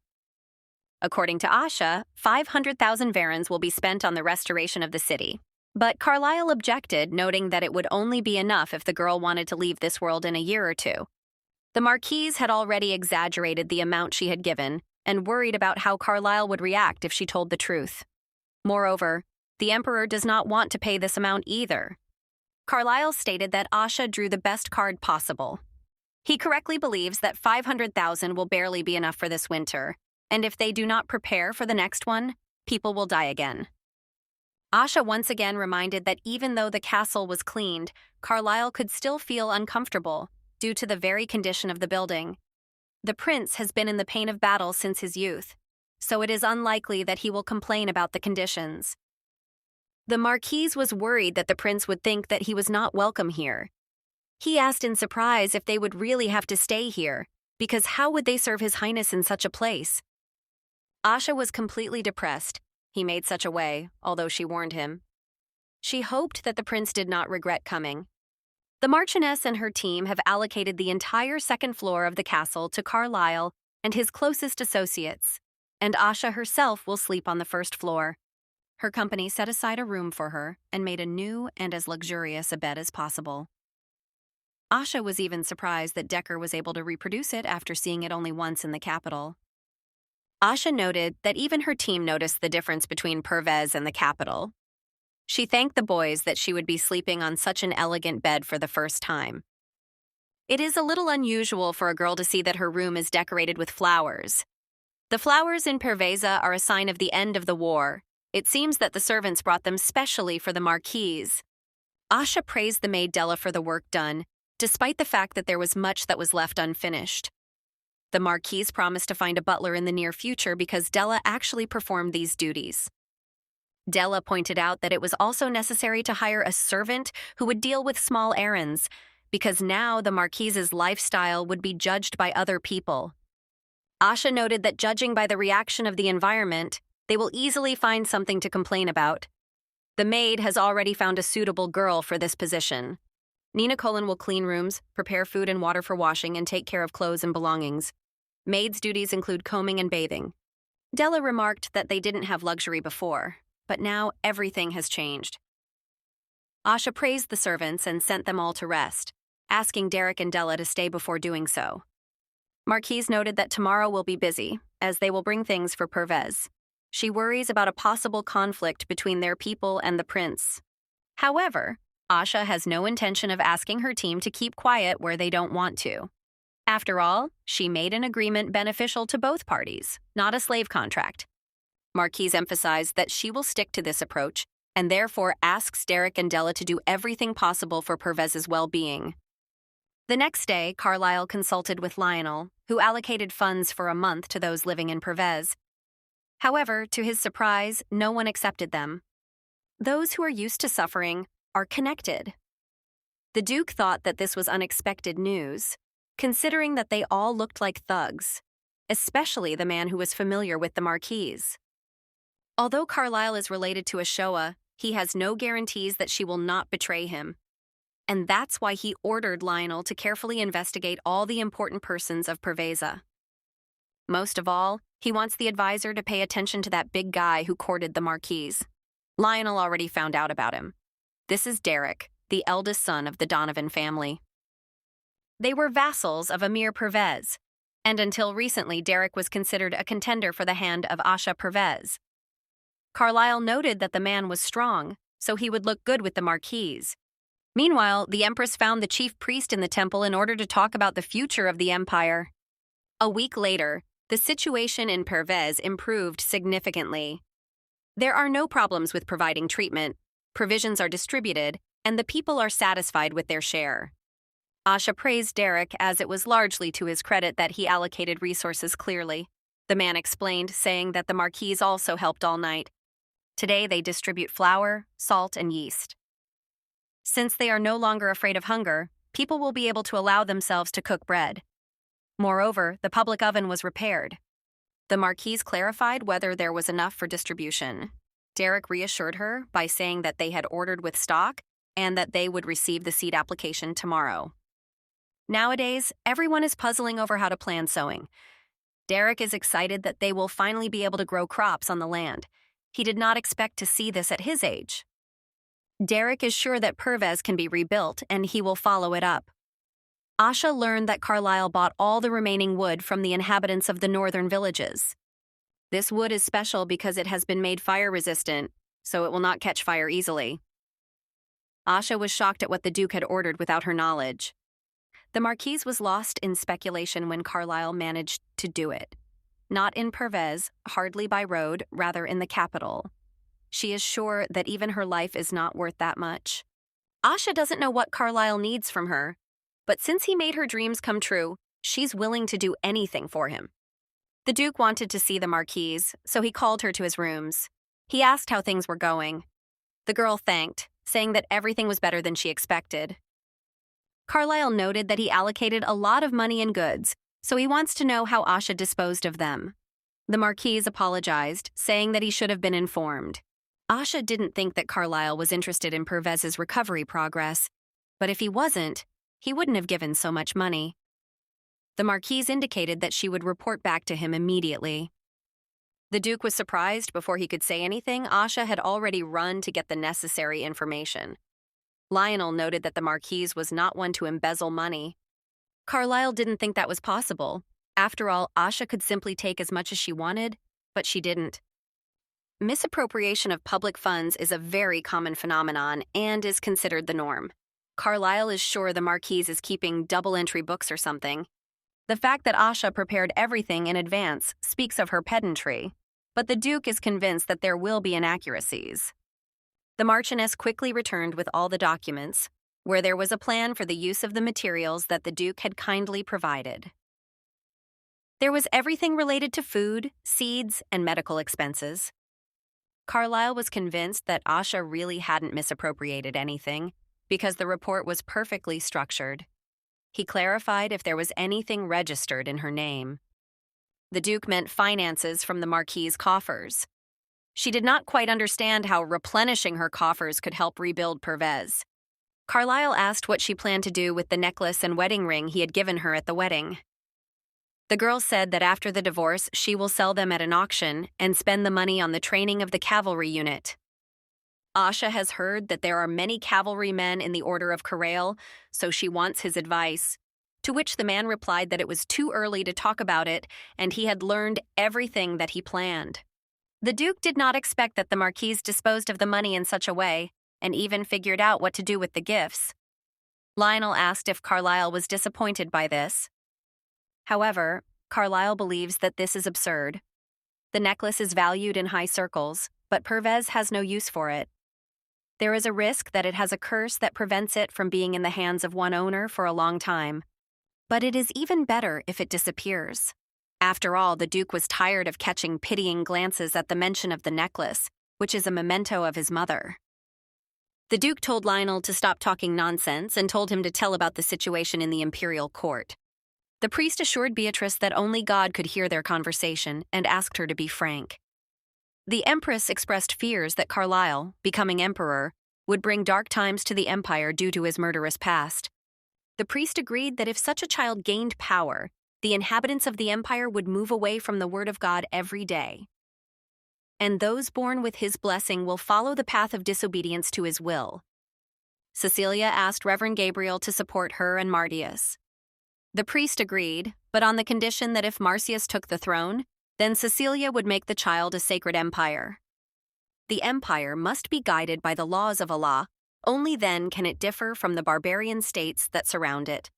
According to Asha, 500,000 varins will be spent on the restoration of the city. But Carlyle objected, noting that it would only be enough if the girl wanted to leave this world in a year or two. The marquise had already exaggerated the amount she had given and worried about how Carlyle would react if she told the truth. Moreover, the emperor does not want to pay this amount either. Carlyle stated that Asha drew the best card possible. He correctly believes that 500,000 will barely be enough for this winter, and if they do not prepare for the next one, people will die again. Asha once again reminded that even though the castle was cleaned, Carlyle could still feel uncomfortable due to the very condition of the building. The prince has been in the pain of battle since his youth, so it is unlikely that he will complain about the conditions. The marquise was worried that the prince would think that he was not welcome here. He asked in surprise if they would really have to stay here, because how would they serve His Highness in such a place? Asha was completely depressed. He made such a way, although she warned him. She hoped that the prince did not regret coming. The Marchioness and her team have allocated the entire second floor of the castle to Carlyle and his closest associates, and Asha herself will sleep on the first floor. Her company set aside a room for her and made a new and as luxurious a bed as possible. Asha was even surprised that Decker was able to reproduce it after seeing it only once in the capital. Asha noted that even her team noticed the difference between Perves and the capital. She thanked the boys that she would be sleeping on such an elegant bed for the first time. It is a little unusual for a girl to see that her room is decorated with flowers. The flowers in Perveza are a sign of the end of the war. It seems that the servants brought them specially for the marquise. Asha praised the maid Della for the work done, despite the fact that there was much that was left unfinished. The marquise promised to find a butler in the near future because Della actually performed these duties. Della pointed out that it was also necessary to hire a servant who would deal with small errands, because now the marquise's lifestyle would be judged by other people. Asha noted that judging by the reaction of the environment, They will easily find something to complain about. The maid has already found a suitable girl for this position. Nina Colin will clean rooms, prepare food and water for washing, and take care of clothes and belongings. Maid's duties include combing and bathing. Della remarked that they didn't have luxury before, but now everything has changed. Asha praised the servants and sent them all to rest, asking Derek and Della to stay before doing so. Marquise noted that tomorrow will be busy, as they will bring things for Perves. She worries about a possible conflict between their people and the prince. However, Asha has no intention of asking her team to keep quiet where they don't want to. After all, she made an agreement beneficial to both parties, not a slave contract. Marquise emphasized that she will stick to this approach and therefore asks Derek and Della to do everything possible for Perves's well-being. The next day, Carlyle consulted with Lionel, who allocated funds for a month to those living in Perves. However, to his surprise, no one accepted them. Those who are used to suffering are connected. The Duke thought that this was unexpected news, considering that they all looked like thugs, especially the man who was familiar with the Marquise. Although Carlyle is related to Ashoa, he has no guarantees that she will not betray him. And that's why he ordered Lionel to carefully investigate all the important persons of Perveza. Most of all, he wants the advisor to pay attention to that big guy who courted the Marquise. Lionel already found out about him. This is Derek, the eldest son of the Donovan family. They were vassals of Emir Perves, and until recently Derek was considered a contender for the hand of Asha Perves. Carlyle noted that the man was strong, so he would look good with the Marquise. Meanwhile, the Empress found the chief priest in the temple in order to talk about the future of the empire. A week later, the situation in Perves improved significantly. There are no problems with providing treatment, provisions are distributed, and the people are satisfied with their share. Asha praised Derek as it was largely to his credit that he allocated resources clearly. The man explained, saying that the Marquise also helped all night. Today they distribute flour, salt, and yeast. Since they are no longer afraid of hunger, people will be able to allow themselves to cook bread. Moreover, the public oven was repaired. The Marquise clarified whether there was enough for distribution. Derek reassured her by saying that they had ordered with stock and that they would receive the seed application tomorrow. Nowadays, everyone is puzzling over how to plan sowing. Derek is excited that they will finally be able to grow crops on the land. He did not expect to see this at his age. Derek is sure that Perves can be rebuilt, and he will follow it up. Asha learned that Carlyle bought all the remaining wood from the inhabitants of the northern villages. This wood is special because it has been made fire-resistant, so it will not catch fire easily. Asha was shocked at what the Duke had ordered without her knowledge. The Marquise was lost in speculation when Carlyle managed to do it. Not in Perves, hardly by road, rather in the capital. She is sure that even her life is not worth that much. Asha doesn't know what Carlyle needs from her, but since he made her dreams come true, she's willing to do anything for him. The Duke wanted to see the Marquise, so he called her to his rooms. He asked how things were going. The girl thanked, saying that everything was better than she expected. Carlyle noted that he allocated a lot of money and goods, so he wants to know how Asha disposed of them. The Marquise apologized, saying that he should have been informed. Asha didn't think that Carlyle was interested in Perves's recovery progress, but if he wasn't, he wouldn't have given so much money. The Marquise indicated that she would report back to him immediately. The Duke was surprised before he could say anything. Asha had already run to get the necessary information. Lionel noted that the Marquise was not one to embezzle money. Carlyle didn't think that was possible. After all, Asha could simply take as much as she wanted, but she didn't. Misappropriation of public funds is a very common phenomenon and is considered the norm. Carlyle is sure the Marquise is keeping double-entry books or something. The fact that Asha prepared everything in advance speaks of her pedantry, but the Duke is convinced that there will be inaccuracies. The Marchioness quickly returned with all the documents, where there was a plan for the use of the materials that the Duke had kindly provided. There was everything related to food, seeds, and medical expenses. Carlyle was convinced that Asha really hadn't misappropriated anything, because the report was perfectly structured. He clarified if there was anything registered in her name. The Duke meant finances from the Marquis' coffers. She did not quite understand how replenishing her coffers could help rebuild Perves. Carlyle asked what she planned to do with the necklace and wedding ring he had given her at the wedding. The girl said that after the divorce, she will sell them at an auction and spend the money on the training of the cavalry unit. Asha has heard that there are many cavalry men in the Order of Corrail, so she wants his advice. To which the man replied that it was too early to talk about it, and he had learned everything that he planned. The Duke did not expect that the Marquise disposed of the money in such a way, and even figured out what to do with the gifts. Lionel asked if Carlyle was disappointed by this. However, Carlyle believes that this is absurd. The necklace is valued in high circles, but Perves has no use for it. There is a risk that it has a curse that prevents it from being in the hands of one owner for a long time. But it is even better if it disappears. After all, the Duke was tired of catching pitying glances at the mention of the necklace, which is a memento of his mother. The Duke told Lionel to stop talking nonsense and told him to tell about the situation in the Imperial court. The priest assured Beatrice that only God could hear their conversation and asked her to be frank. The Empress expressed fears that Carlyle, becoming emperor, would bring dark times to the empire due to his murderous past. The priest agreed that if such a child gained power, the inhabitants of the empire would move away from the word of God every day. And those born with his blessing will follow the path of disobedience to his will. Cecilia asked Reverend Gabriel to support her and Marcius. The priest agreed, but on the condition that if Marcius took the throne, then Cecilia would make the child a sacred empire. The empire must be guided by the laws of Allah, only then can it differ from the barbarian states that surround it.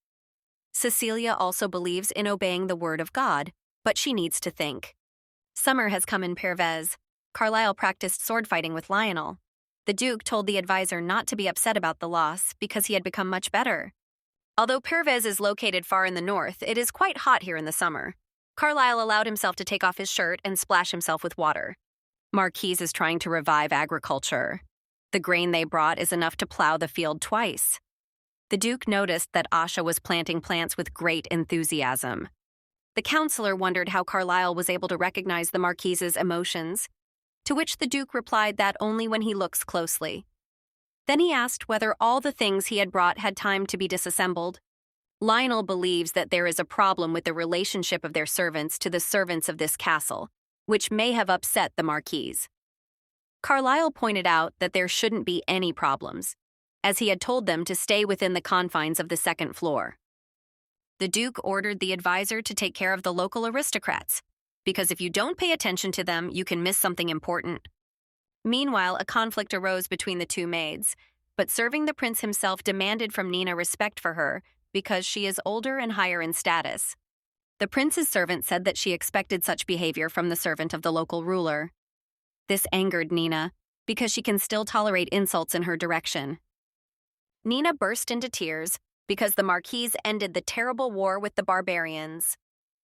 Cecilia also believes in obeying the word of God, but she needs to think. Summer has come in Perves. Carlyle practiced sword fighting with Lionel. The Duke told the advisor not to be upset about the loss because he had become much better. Although Perves is located far in the north, it is quite hot here in the summer. Carlyle allowed himself to take off his shirt and splash himself with water. Marquise is trying to revive agriculture. The grain they brought is enough to plow the field twice. The Duke noticed that Asha was planting plants with great enthusiasm. The counselor wondered how Carlyle was able to recognize the Marquise's emotions, to which the Duke replied that only when he looks closely. Then he asked whether all the things he had brought had time to be disassembled. Lionel believes that there is a problem with the relationship of their servants to the servants of this castle, which may have upset the Marquise. Carlyle pointed out that there shouldn't be any problems, as he had told them to stay within the confines of the second floor. The Duke ordered the advisor to take care of the local aristocrats, because if you don't pay attention to them, you can miss something important. Meanwhile, a conflict arose between the two maids, but serving the prince himself demanded from Nina respect for her because she is older and higher in status. The prince's servant said that she expected such behavior from the servant of the local ruler. This angered Nina, because she can still tolerate insults in her direction. Nina burst into tears because the Marquise ended the terrible war with the barbarians.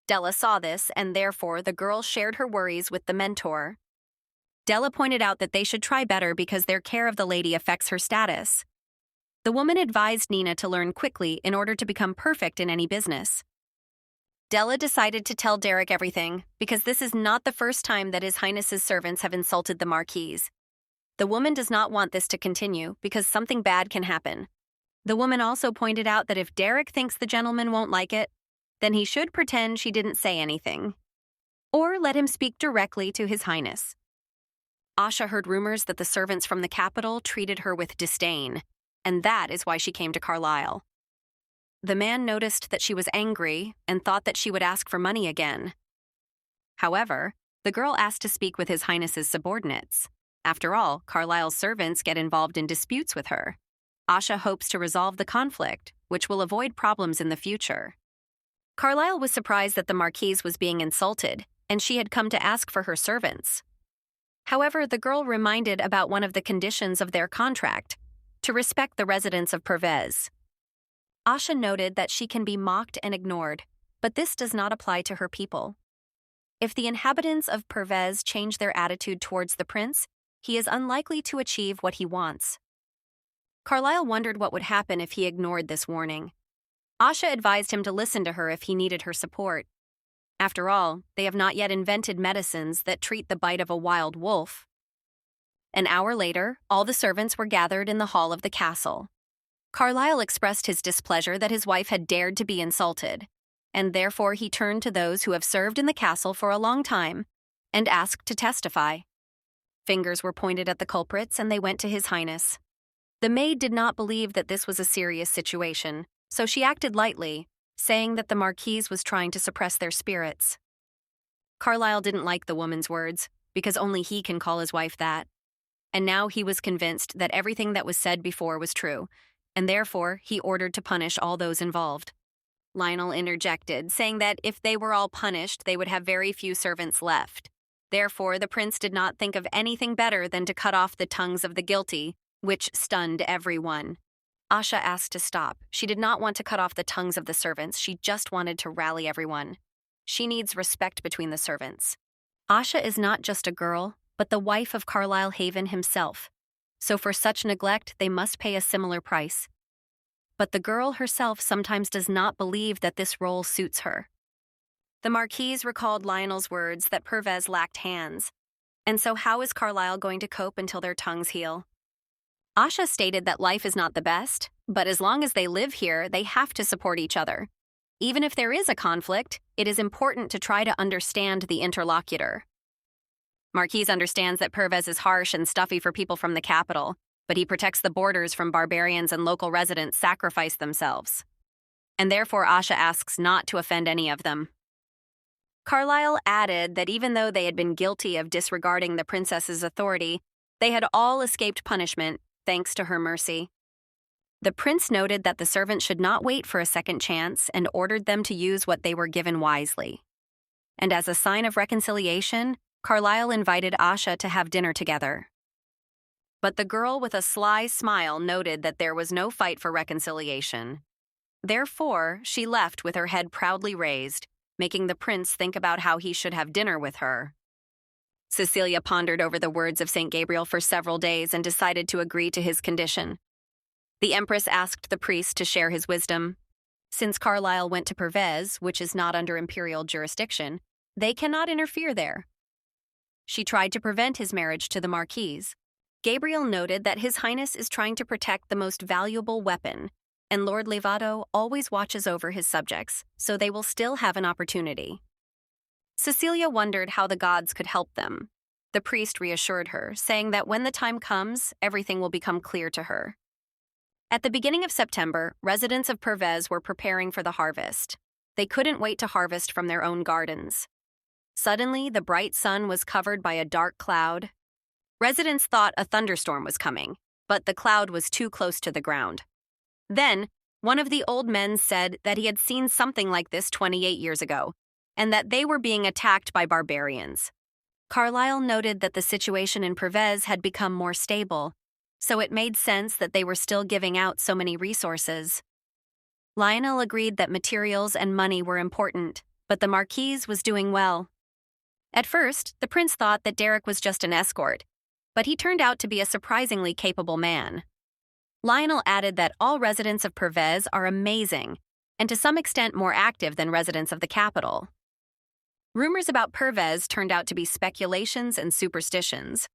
Della saw this, and therefore the girl shared her worries with the mentor. Della pointed out that they should try better because their care of the lady affects her status. The woman advised Nina to learn quickly in order to become perfect in any business. Della decided to tell Derek everything, because this is not the first time that His Highness's servants have insulted the Marquise. The woman does not want this to continue, because something bad can happen. The woman also pointed out that if Derek thinks the gentleman won't like it, then he should pretend she didn't say anything. Or let him speak directly to His Highness. Asha heard rumors that the servants from the capital treated her with disdain, and that is why she came to Carlyle. The man noticed that she was angry and thought that she would ask for money again. However, the girl asked to speak with His Highness's subordinates. After all, Carlyle's servants get involved in disputes with her. Asha hopes to resolve the conflict, which will avoid problems in the future. Carlyle was surprised that the Marquise was being insulted, and she had come to ask for her servants. However, the girl reminded about one of the conditions of their contract, to respect the residents of Perves. Asha noted that she can be mocked and ignored, but this does not apply to her people. If the inhabitants of Perves change their attitude towards the prince, he is unlikely to achieve what he wants. Carlyle wondered what would happen if he ignored this warning. Asha advised him to listen to her if he needed her support. After all, they have not yet invented medicines that treat the bite of a wild wolf, An hour later, all the servants were gathered in the hall of the castle. Carlyle expressed his displeasure that his wife had dared to be insulted, and therefore he turned to those who have served in the castle for a long time and asked to testify. Fingers were pointed at the culprits, and they went to His Highness. The maid did not believe that this was a serious situation, so she acted lightly, saying that the Marquise was trying to suppress their spirits. Carlyle didn't like the woman's words, because only he can call his wife that. And now he was convinced that everything that was said before was true, and therefore he ordered to punish all those involved. Lionel interjected, saying that if they were all punished, they would have very few servants left. Therefore, the prince did not think of anything better than to cut off the tongues of the guilty, which stunned everyone. Asha asked to stop. She did not want to cut off the tongues of the servants, she just wanted to rally everyone. She needs respect between the servants. Asha is not just a girl, but the wife of Carlisle Haven himself, so for such neglect they must pay a similar price. But the girl herself sometimes does not believe that this role suits her. The Marquise recalled Lionel's words that Perves lacked hands, and so how is Carlisle going to cope until their tongues heal? Asha stated that life is not the best, but as long as they live here, they have to support each other. Even if there is a conflict, it is important to try to understand the interlocutor. Marquise understands that Perves is harsh and stuffy for people from the capital, but he protects the borders from barbarians and local residents sacrifice themselves. And therefore Asha asks not to offend any of them. Carlyle added that even though they had been guilty of disregarding the princess's authority, they had all escaped punishment thanks to her mercy. The prince noted that the servants should not wait for a second chance and ordered them to use what they were given wisely. And as a sign of reconciliation, Carlyle invited Asha to have dinner together. But the girl with a sly smile noted that there was no fight for reconciliation. Therefore, she left with her head proudly raised, making the prince think about how he should have dinner with her. Cecilia pondered over the words of St. Gabriel for several days and decided to agree to his condition. The empress asked the priest to share his wisdom. Since Carlyle went to Perves, which is not under imperial jurisdiction, they cannot interfere there. She tried to prevent his marriage to the Marquise. Gabriel noted that His Highness is trying to protect the most valuable weapon, and Lord Levato always watches over his subjects, so they will still have an opportunity. Cecilia wondered how the gods could help them. The priest reassured her, saying that when the time comes, everything will become clear to her. At the beginning of September, residents of Perves were preparing for the harvest. They couldn't wait to harvest from their own gardens. Suddenly, the bright sun was covered by a dark cloud. Residents thought a thunderstorm was coming, but the cloud was too close to the ground. Then, one of the old men said that he had seen something like this 28 years ago, and that they were being attacked by barbarians. Carlyle noted that the situation in Perves had become more stable, so it made sense that they were still giving out so many resources. Lionel agreed that materials and money were important, but the Marquise was doing well. At first, the prince thought that Derek was just an escort, but he turned out to be a surprisingly capable man. Lionel added that all residents of Perves are amazing, and to some extent more active than residents of the capital. Rumors about Perves turned out to be speculations and superstitions.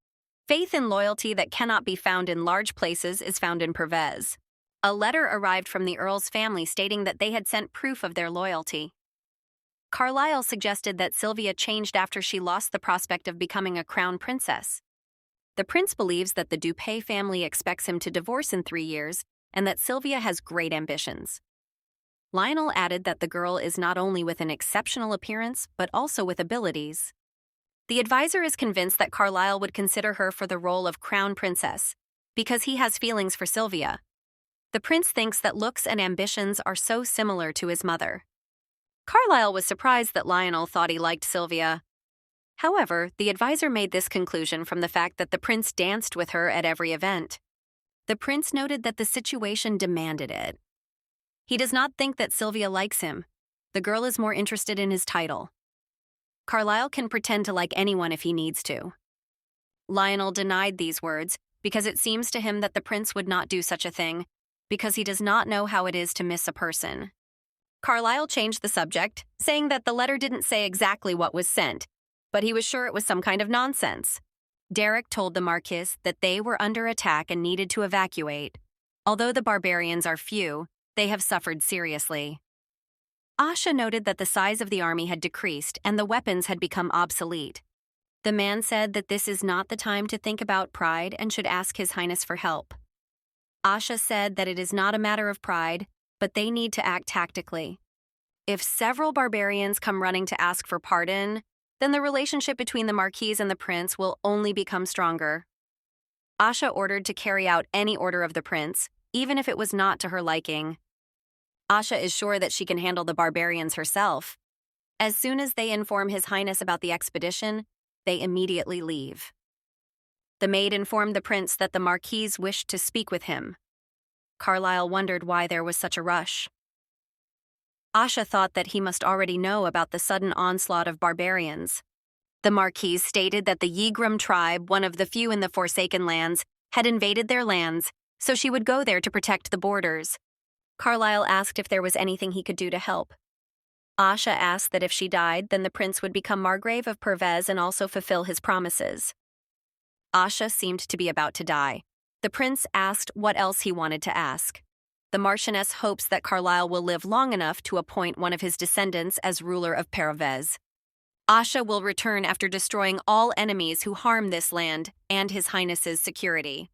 Faith and loyalty that cannot be found in large places is found in Perves. A letter arrived from the Earl's family stating that they had sent proof of their loyalty. Carlyle suggested that Sylvia changed after she lost the prospect of becoming a crown princess. The prince believes that the Dupay family expects him to divorce in 3 years and that Sylvia has great ambitions. Lionel added that the girl is not only with an exceptional appearance, but also with abilities. The advisor is convinced that Carlyle would consider her for the role of crown princess, because he has feelings for Sylvia. The prince thinks that looks and ambitions are so similar to his mother. Carlyle was surprised that Lionel thought he liked Sylvia. However, the advisor made this conclusion from the fact that the prince danced with her at every event. The prince noted that the situation demanded it. He does not think that Sylvia likes him. The girl is more interested in his title. Carlyle can pretend to like anyone if he needs to. Lionel denied these words because it seems to him that the prince would not do such a thing, because he does not know how it is to miss a person. Carlyle changed the subject, saying that the letter didn't say exactly what was sent, but he was sure it was some kind of nonsense. Derek told the Marquis that they were under attack and needed to evacuate. Although the barbarians are few, they have suffered seriously. Asha noted that the size of the army had decreased and the weapons had become obsolete. The man said that this is not the time to think about pride and should ask His Highness for help. Asha said that it is not a matter of pride, but they need to act tactically. If several barbarians come running to ask for pardon, then the relationship between the Marquis and the prince will only become stronger. Asha ordered to carry out any order of the prince, even if it was not to her liking. Asha is sure that she can handle the barbarians herself. As soon as they inform His Highness about the expedition, they immediately leave. The maid informed the prince that the Marquis wished to speak with him. Carlyle wondered why there was such a rush. Asha thought that he must already know about the sudden onslaught of barbarians. The Marquis stated that the Yigrum tribe, one of the few in the Forsaken Lands, had invaded their lands, so she would go there to protect the borders. Carlyle asked if there was anything he could do to help. Asha asked that if she died, then the prince would become Margrave of Perves and also fulfill his promises. Asha seemed to be about to die. The prince asked what else he wanted to ask. The Marchioness hopes that Carlyle will live long enough to appoint one of his descendants as ruler of Perves. Asha will return after destroying all enemies who harm this land and His Highness's security.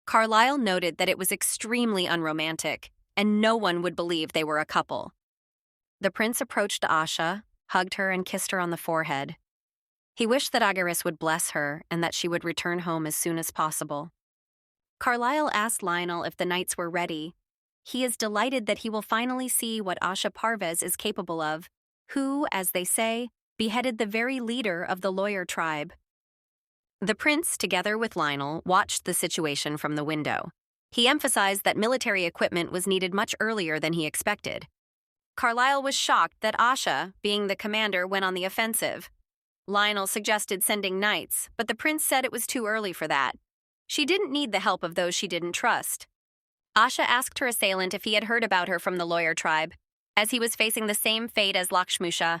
Carlyle noted that it was extremely unromantic, and no one would believe they were a couple. The prince approached Asha, hugged her, and kissed her on the forehead. He wished that Agaris would bless her and that she would return home as soon as possible. Carlyle asked Lionel if the knights were ready. He is delighted that he will finally see what Asha Perves is capable of, who, as they say, beheaded the very leader of the lawyer tribe. The prince, together with Lionel, watched the situation from the window. He emphasized that military equipment was needed much earlier than he expected. Carlyle was shocked that Asha, being the commander, went on the offensive. Lionel suggested sending knights, but the prince said it was too early for that. She didn't need the help of those she didn't trust. Asha asked her assailant if he had heard about her from the lawyer tribe, as he was facing the same fate as Lakshmusha.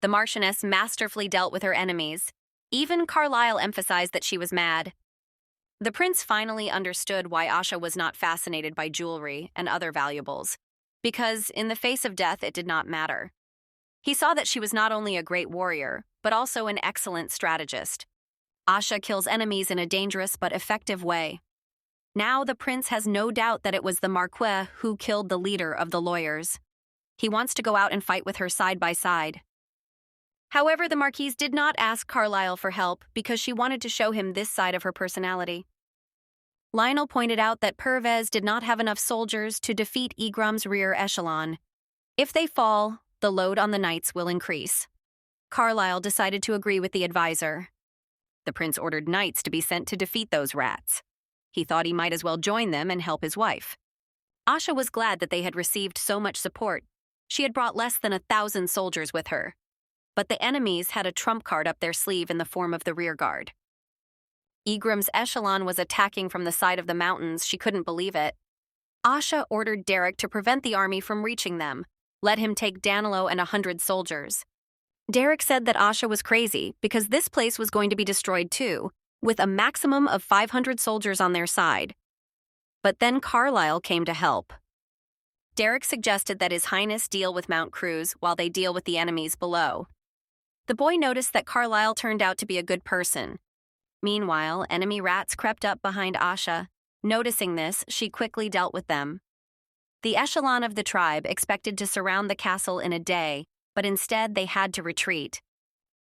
The Marchioness masterfully dealt with her enemies. Even Carlyle emphasized that she was mad. The prince finally understood why Asha was not fascinated by jewelry and other valuables, because in the face of death it did not matter. He saw that she was not only a great warrior, but also an excellent strategist. Asha kills enemies in a dangerous but effective way. Now the prince has no doubt that it was the Marquis who killed the leader of the lawyers. He wants to go out and fight with her side by side. However, the Marquise did not ask Carlyle for help because she wanted to show him this side of her personality. Lionel pointed out that Perves did not have enough soldiers to defeat Igrum's rear echelon. If they fall, the load on the knights will increase. Carlyle decided to agree with the advisor. The prince ordered knights to be sent to defeat those rats. He thought he might as well join them and help his wife. Asha was glad that they had received so much support. She had brought less than 1,000 soldiers with her. But the enemies had a trump card up their sleeve in the form of the rearguard. Igrum's echelon was attacking from the side of the mountains. She couldn't believe it. Asha ordered Derek to prevent the army from reaching them. Let him take Danilo and 100 soldiers. Derek said that Asha was crazy because this place was going to be destroyed too, with a maximum of 500 soldiers on their side. But then Carlyle came to help. Derek suggested that His Highness deal with Mount Cruz while they deal with the enemies below. The boy noticed that Carlyle turned out to be a good person. Meanwhile, enemy rats crept up behind Asha. Noticing this, she quickly dealt with them. The echelon of the tribe expected to surround the castle in a day, but instead they had to retreat.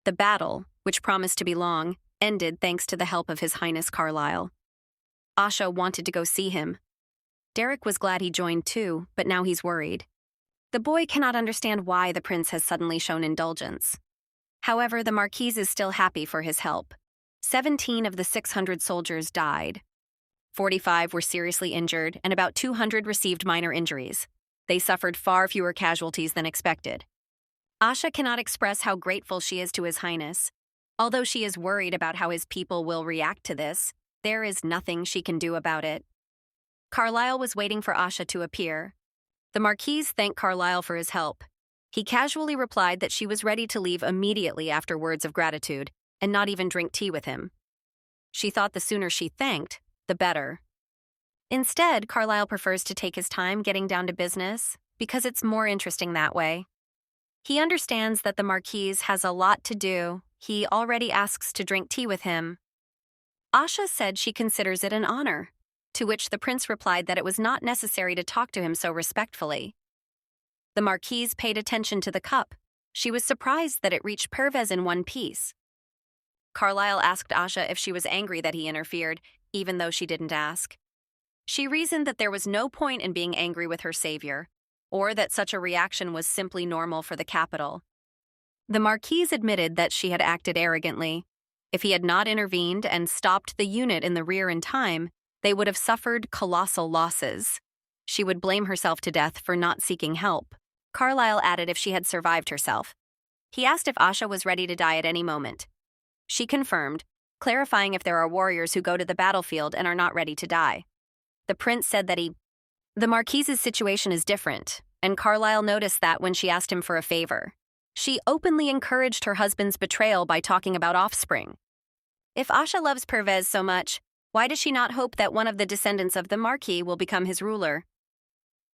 The battle, which promised to be long, ended thanks to the help of His Highness Carlyle. Asha wanted to go see him. Derek was glad he joined too, but now he's worried. The boy cannot understand why the prince has suddenly shown indulgence. However, the Marquise is still happy for his help. 17 of the 600 soldiers died. 45 were seriously injured, and about 200 received minor injuries. They suffered far fewer casualties than expected. Asha cannot express how grateful she is to His Highness. Although she is worried about how his people will react to this, there is nothing she can do about it. Carlyle was waiting for Asha to appear. The Marquise thanked Carlyle for his help. He casually replied that she was ready to leave immediately after words of gratitude, and not even drink tea with him. She thought the sooner she thanked, the better. Instead, Carlisle prefers to take his time getting down to business because it's more interesting that way. He understands that the Marquise has a lot to do. He already asks to drink tea with him. Asha said she considers it an honor, to which the prince replied that it was not necessary to talk to him so respectfully. The Marquise paid attention to the cup. She was surprised that it reached Perves in one piece. Carlisle asked Asha if she was angry that he interfered, even though she didn't ask. She reasoned that there was no point in being angry with her savior, or that such a reaction was simply normal for the capital. The Marquise admitted that she had acted arrogantly. If he had not intervened and stopped the unit in the rear in time, they would have suffered colossal losses. She would blame herself to death for not seeking help. Carlisle added if she had survived herself. He asked if Asha was ready to die at any moment. She confirmed, clarifying if there are warriors who go to the battlefield and are not ready to die. The prince said that the Marquise's situation is different, and Carlisle noticed that when she asked him for a favor. She openly encouraged her husband's betrayal by talking about offspring. If Asha loves Perves so much, why does she not hope that one of the descendants of the Marquis will become his ruler?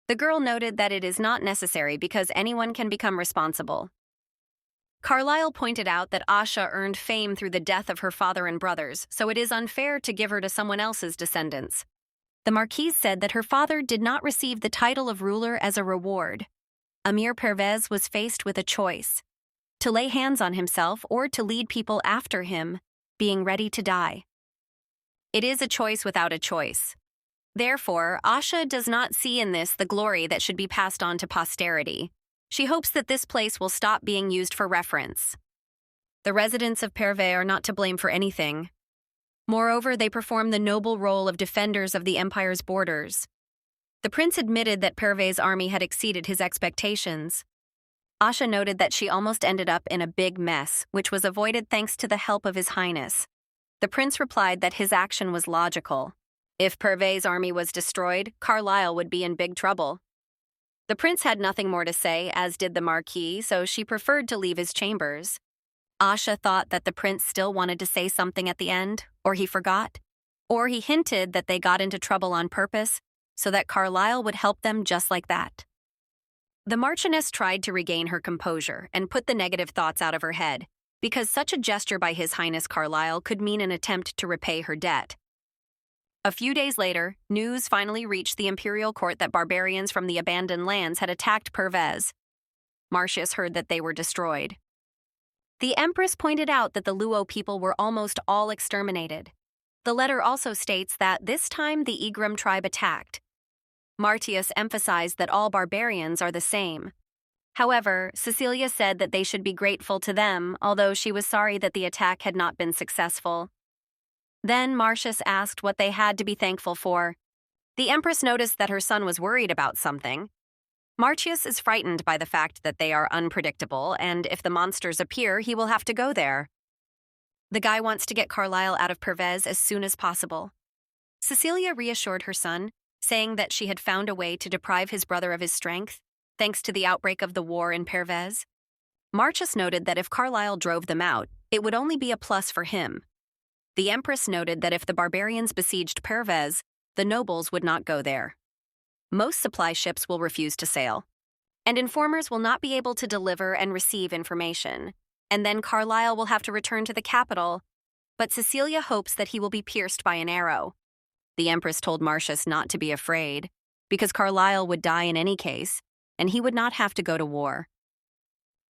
The girl noted that it is not necessary because anyone can become responsible. Carlisle pointed out that Asha earned fame through the death of her father and brothers, so it is unfair to give her to someone else's descendants. The Marquise said that her father did not receive the title of ruler as a reward. Emir Perves was faced with a choice: to lay hands on himself or to lead people after him, being ready to die. It is a choice without a choice. Therefore, Asha does not see in this the glory that should be passed on to posterity. She hopes that this place will stop being used for reference. The residents of Perves are not to blame for anything. Moreover, they perform the noble role of defenders of the empire's borders. The prince admitted that Perves' army had exceeded his expectations. Asha noted that she almost ended up in a big mess, which was avoided thanks to the help of His Highness. The prince replied that his action was logical. If Perves' army was destroyed, Carlisle would be in big trouble. The prince had nothing more to say, as did the Marquis, so she preferred to leave his chambers. Asha thought that the prince still wanted to say something at the end, or he forgot, or he hinted that they got into trouble on purpose, so that Carlisle would help them just like that. The Marchioness tried to regain her composure and put the negative thoughts out of her head, because such a gesture by His Highness Carlisle could mean an attempt to repay her debt. A few days later, news finally reached the Imperial court that barbarians from the abandoned lands had attacked Perves. Marcius heard that they were destroyed. The Empress pointed out that the Luo people were almost all exterminated. The letter also states that this time the Igrum tribe attacked. Martius emphasized that all barbarians are the same. However, Cecilia said that they should be grateful to them, although she was sorry that the attack had not been successful. Then Marcius asked what they had to be thankful for. The Empress noticed that her son was worried about something. Marcius is frightened by the fact that they are unpredictable, and if the monsters appear, he will have to go there. The guy wants to get Carlisle out of Perves as soon as possible. Cecilia reassured her son, saying that she had found a way to deprive his brother of his strength, thanks to the outbreak of the war in Perves. Marcius noted that if Carlisle drove them out, it would only be a plus for him. The Empress noted that if the barbarians besieged Perves, the nobles would not go there. Most supply ships will refuse to sail, and informers will not be able to deliver and receive information, and then Carlisle will have to return to the capital, but Cecilia hopes that he will be pierced by an arrow. The Empress told Marcius not to be afraid, because Carlisle would die in any case, and he would not have to go to war.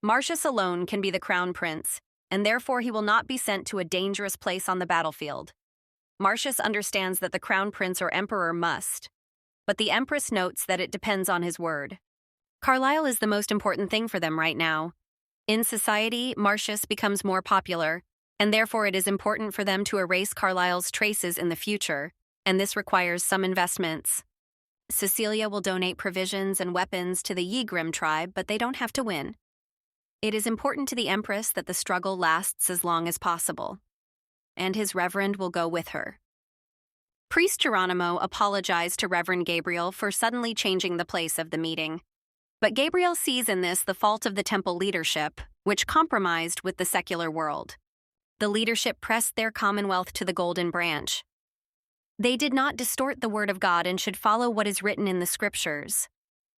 Marcius alone can be the crown prince, and therefore he will not be sent to a dangerous place on the battlefield. Marcius understands that the crown prince or emperor must, but the Empress notes that it depends on his word. Carlisle is the most important thing for them right now. In society, Marcius becomes more popular, and therefore it is important for them to erase Carlisle's traces in the future, and this requires some investments. Cecilia will donate provisions and weapons to the Igrum tribe, but they don't have to win. It is important to the Empress that the struggle lasts as long as possible, and his reverend will go with her. Priest Geronimo apologized to Reverend Gabriel for suddenly changing the place of the meeting. But Gabriel sees in this the fault of the temple leadership, which compromised with the secular world. The leadership pressed their commonwealth to the golden branch. They did not distort the word of God and should follow what is written in the scriptures.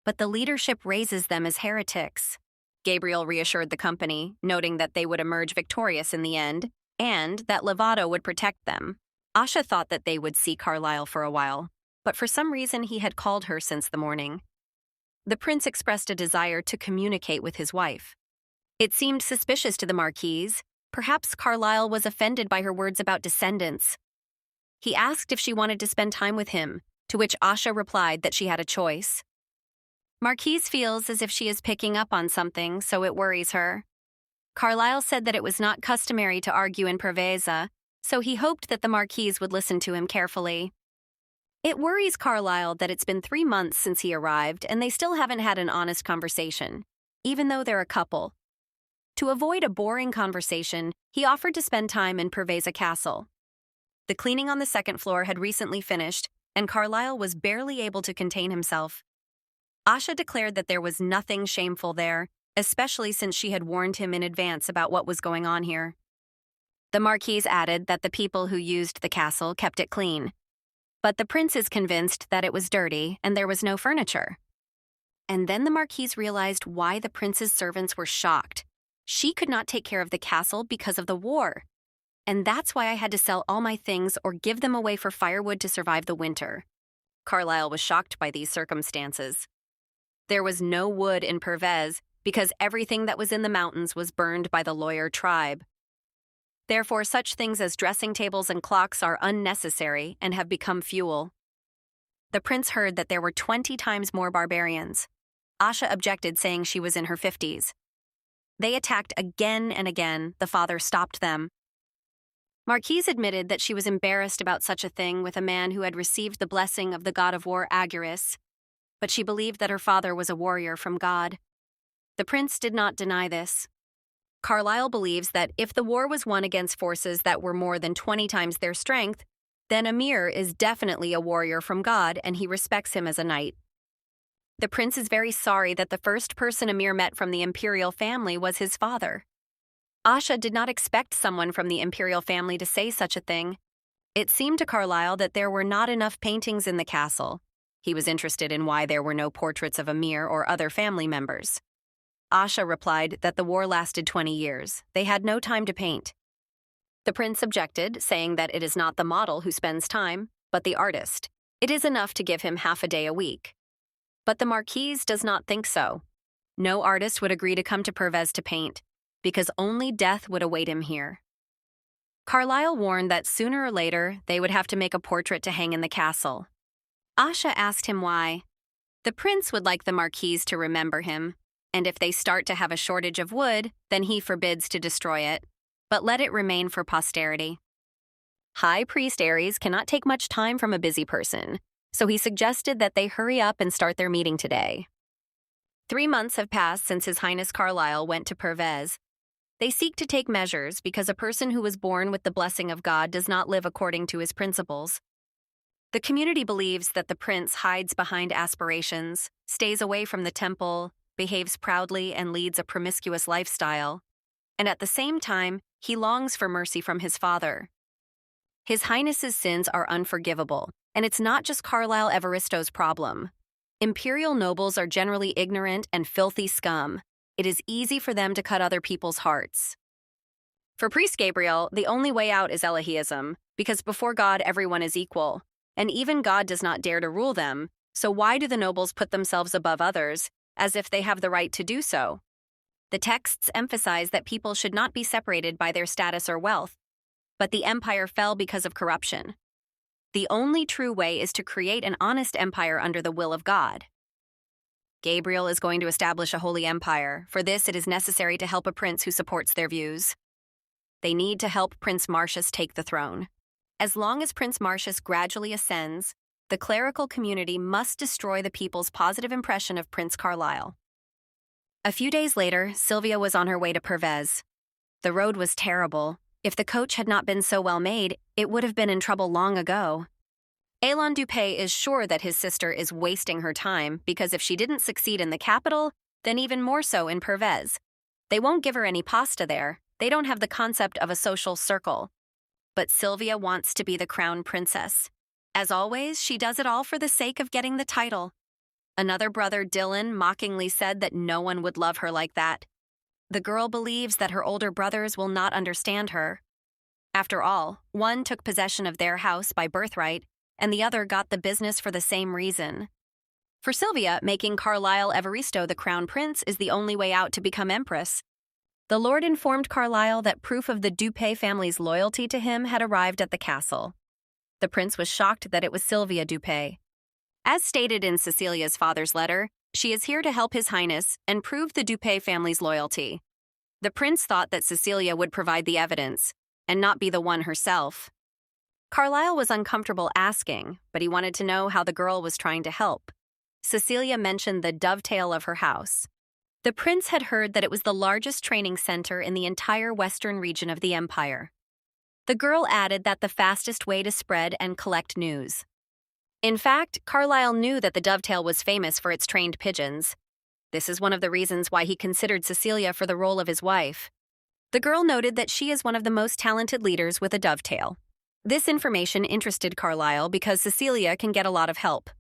But the leadership raises them as heretics. Gabriel reassured the company, noting that they would emerge victorious in the end, and that Lovato would protect them. Asha thought that they would see Carlyle for a while, but for some reason he had called her since the morning. The prince expressed a desire to communicate with his wife. It seemed suspicious to the Marquise. Perhaps Carlyle was offended by her words about descendants. He asked if she wanted to spend time with him, to which Asha replied that she had a choice. Marquise feels as if she is picking up on something, so it worries her. Carlyle said that it was not customary to argue in Perves, so he hoped that the Marquise would listen to him carefully. It worries Carlyle that it's been 3 months since he arrived and they still haven't had an honest conversation, even though they're a couple. To avoid a boring conversation, he offered to spend time in Perves Castle. The cleaning on the second floor had recently finished, and Carlyle was barely able to contain himself. Asha declared that there was nothing shameful there, especially since she had warned him in advance about what was going on here. The Marquise added that the people who used the castle kept it clean. But the prince is convinced that it was dirty and there was no furniture. And then the Marquise realized why the prince's servants were shocked. She could not take care of the castle because of the war. And that's why I had to sell all my things or give them away for firewood to survive the winter. Carlyle was shocked by these circumstances. There was no wood in Perves because everything that was in the mountains was burned by the lawyer tribe. Therefore, such things as dressing tables and clocks are unnecessary and have become fuel. The prince heard that there were 20 times more barbarians. Asha objected, saying she was in her 50s. They attacked again and again. The father stopped them. Marquise admitted that she was embarrassed about such a thing with a man who had received the blessing of the god of war Agurus, but she believed that her father was a warrior from God. The prince did not deny this. Carlyle believes that if the war was won against forces that were more than 20 times their strength, then Amir is definitely a warrior from God and he respects him as a knight. The prince is very sorry that the first person Amir met from the Imperial family was his father. Asha did not expect someone from the Imperial family to say such a thing. It seemed to Carlyle that there were not enough paintings in the castle. He was interested in why there were no portraits of Amir or other family members. Asha replied that the war lasted 20 years. They had no time to paint. The prince objected, saying that it is not the model who spends time, but the artist. It is enough to give him half a day a week. But the Marquise does not think so. No artist would agree to come to Perves to paint, because only death would await him here. Carlyle warned that sooner or later they would have to make a portrait to hang in the castle. Asha asked him why. The prince would like the Marquise to remember him, and if they start to have a shortage of wood, then he forbids to destroy it, but let it remain for posterity. High Priest Ares cannot take much time from a busy person, so he suggested that they hurry up and start their meeting today. 3 months have passed since His Highness Carlyle went to Perves. They seek to take measures because a person who was born with the blessing of God does not live according to his principles. The community believes that the prince hides behind aspirations, stays away from the temple, behaves proudly, and leads a promiscuous lifestyle. And at the same time, he longs for mercy from his father. His Highness's sins are unforgivable, and it's not just Carlyle Evaristo's problem. Imperial nobles are generally ignorant and filthy scum. It is easy for them to cut other people's hearts. For Priest Gabriel, the only way out is Elohism, because before God everyone is equal, and even God does not dare to rule them, so why do the nobles put themselves above others, as if they have the right to do so? The texts emphasize that people should not be separated by their status or wealth, but the empire fell because of corruption. The only true way is to create an honest empire under the will of God. Gabriel is going to establish a holy empire. For this, it is necessary to help a prince who supports their views. They need to help Prince Marcius take the throne. As long as Prince Marcius gradually ascends, the clerical community must destroy the people's positive impression of Prince Carlyle. A few days later, Sylvia was on her way to Perves. The road was terrible. If the coach had not been so well made, it would have been in trouble long ago. Elan Dupé is sure that his sister is wasting her time because if she didn't succeed in the capital, then even more so in Perves. They won't give her any pasta there, They don't have the concept of a social circle. But Sylvia wants to be the crown princess. As always, she does it all for the sake of getting the title. Another brother, Dylan, mockingly said that no one would love her like that. The girl believes that her older brothers will not understand her. After all, one took possession of their house by birthright, and the other got the business for the same reason. For Sylvia, making Carlisle Evaristo the crown prince is the only way out to become empress. The lord informed Carlisle that proof of the Dupay family's loyalty to him had arrived at the castle. The prince was shocked that it was Sylvia Dupay. As stated in Cecilia's father's letter, she is here to help His Highness and prove the Dupay family's loyalty. The prince thought that Cecilia would provide the evidence, and not be the one herself. Carlisle was uncomfortable asking, but he wanted to know how the girl was trying to help. Cecilia mentioned the dovetail of her house. The prince had heard that it was the largest training center in the entire western region of the empire. The girl added that the fastest way to spread and collect news. In fact, Carlisle knew that the dovetail was famous for its trained pigeons. This is one of the reasons why he considered Cecilia for the role of his wife. The girl noted that she is one of the most talented leaders with a dovetail. This information interested Carlisle because Cecilia can get a lot of help.